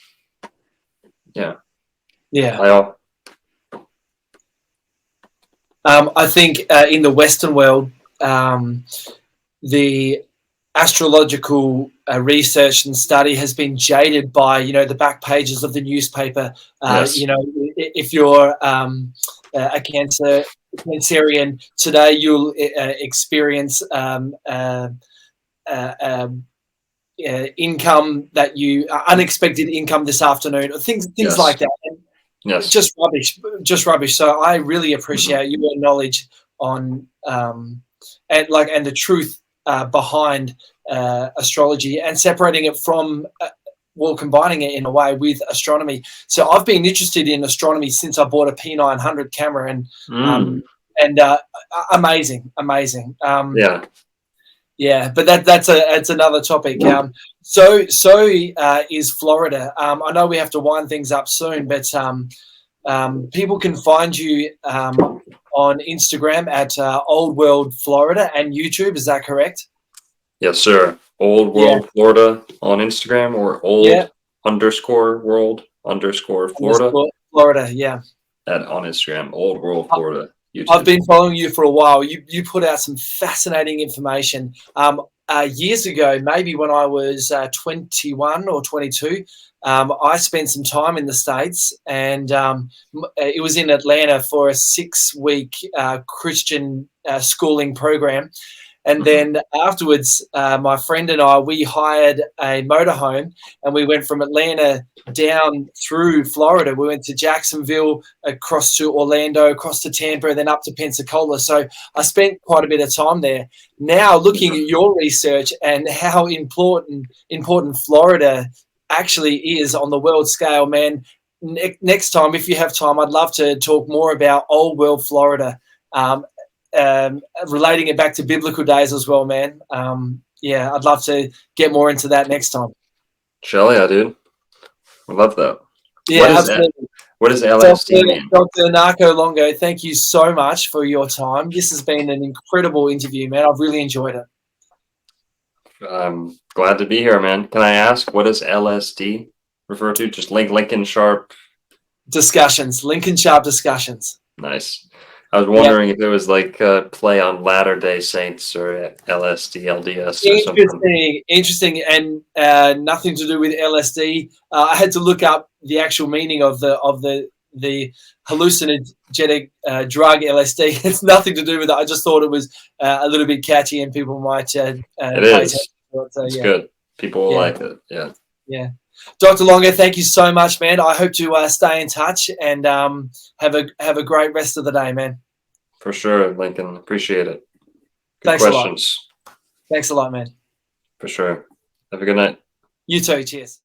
yeah. I think in the Western world, the astrological research and study has been jaded by the back pages of the newspaper. Yes. If you're a Cancerian today, you'll experience income unexpected income this afternoon, or things like that. Yes. Just rubbish. So I really appreciate your knowledge on and the truth behind astrology, and separating it from combining it in a way with astronomy. So I've been interested in astronomy since I bought a P900 camera, and amazing. But that's another topic. So is Florida. I know we have to wind things up soon, but people can find you on Instagram at Old World Florida, and YouTube. Is that correct? Yes, sir. Old World Florida on Instagram, or old_world_Florida. Florida, yeah. On Instagram, Old World Florida. YouTube. I've been following you for a while. You put out some fascinating information. Years ago, maybe when I was 21 or 22, I spent some time in the States, and it was in Atlanta for a 6-week Christian schooling program. And then afterwards, my friend and I, we hired a motorhome, and we went from Atlanta down through Florida. We went to Jacksonville, across to Orlando, across to Tampa, and then up to Pensacola. So I spent quite a bit of time there. Now, looking at your research and how important Florida actually is on the world scale, man. Next time, if you have time, I'd love to talk more about old world Florida, relating it back to biblical days as well, man. Yeah, I'd love to get more into that next time. Hell yeah, dude. I love that. Yeah, absolutely. What does LSD mean? Dr. Narco Longo, thank you so much for your time. This has been an incredible interview, man. I've really enjoyed it. I'm glad to be here, man. Can I ask, what does LSD refer to? Just Lincoln Sharp discussions, Lincoln Sharp discussions. Nice. I was wondering if it was like a play on Latter-day Saints or LSD, LDS or something. Interesting, and nothing to do with LSD. I had to look up the actual meaning of the hallucinogenic drug LSD. It's nothing to do with it. I just thought it was a little bit catchy, and people might. It is. It's good. People will like it. Yeah. Yeah. Dr. Longo, thank you so much, man. I hope to stay in touch and have a great rest of the day, man. For sure, Lincoln. Appreciate it. Good Thanks questions. a lot. Thanks a lot, man. For sure. Have a good night. You too. Cheers.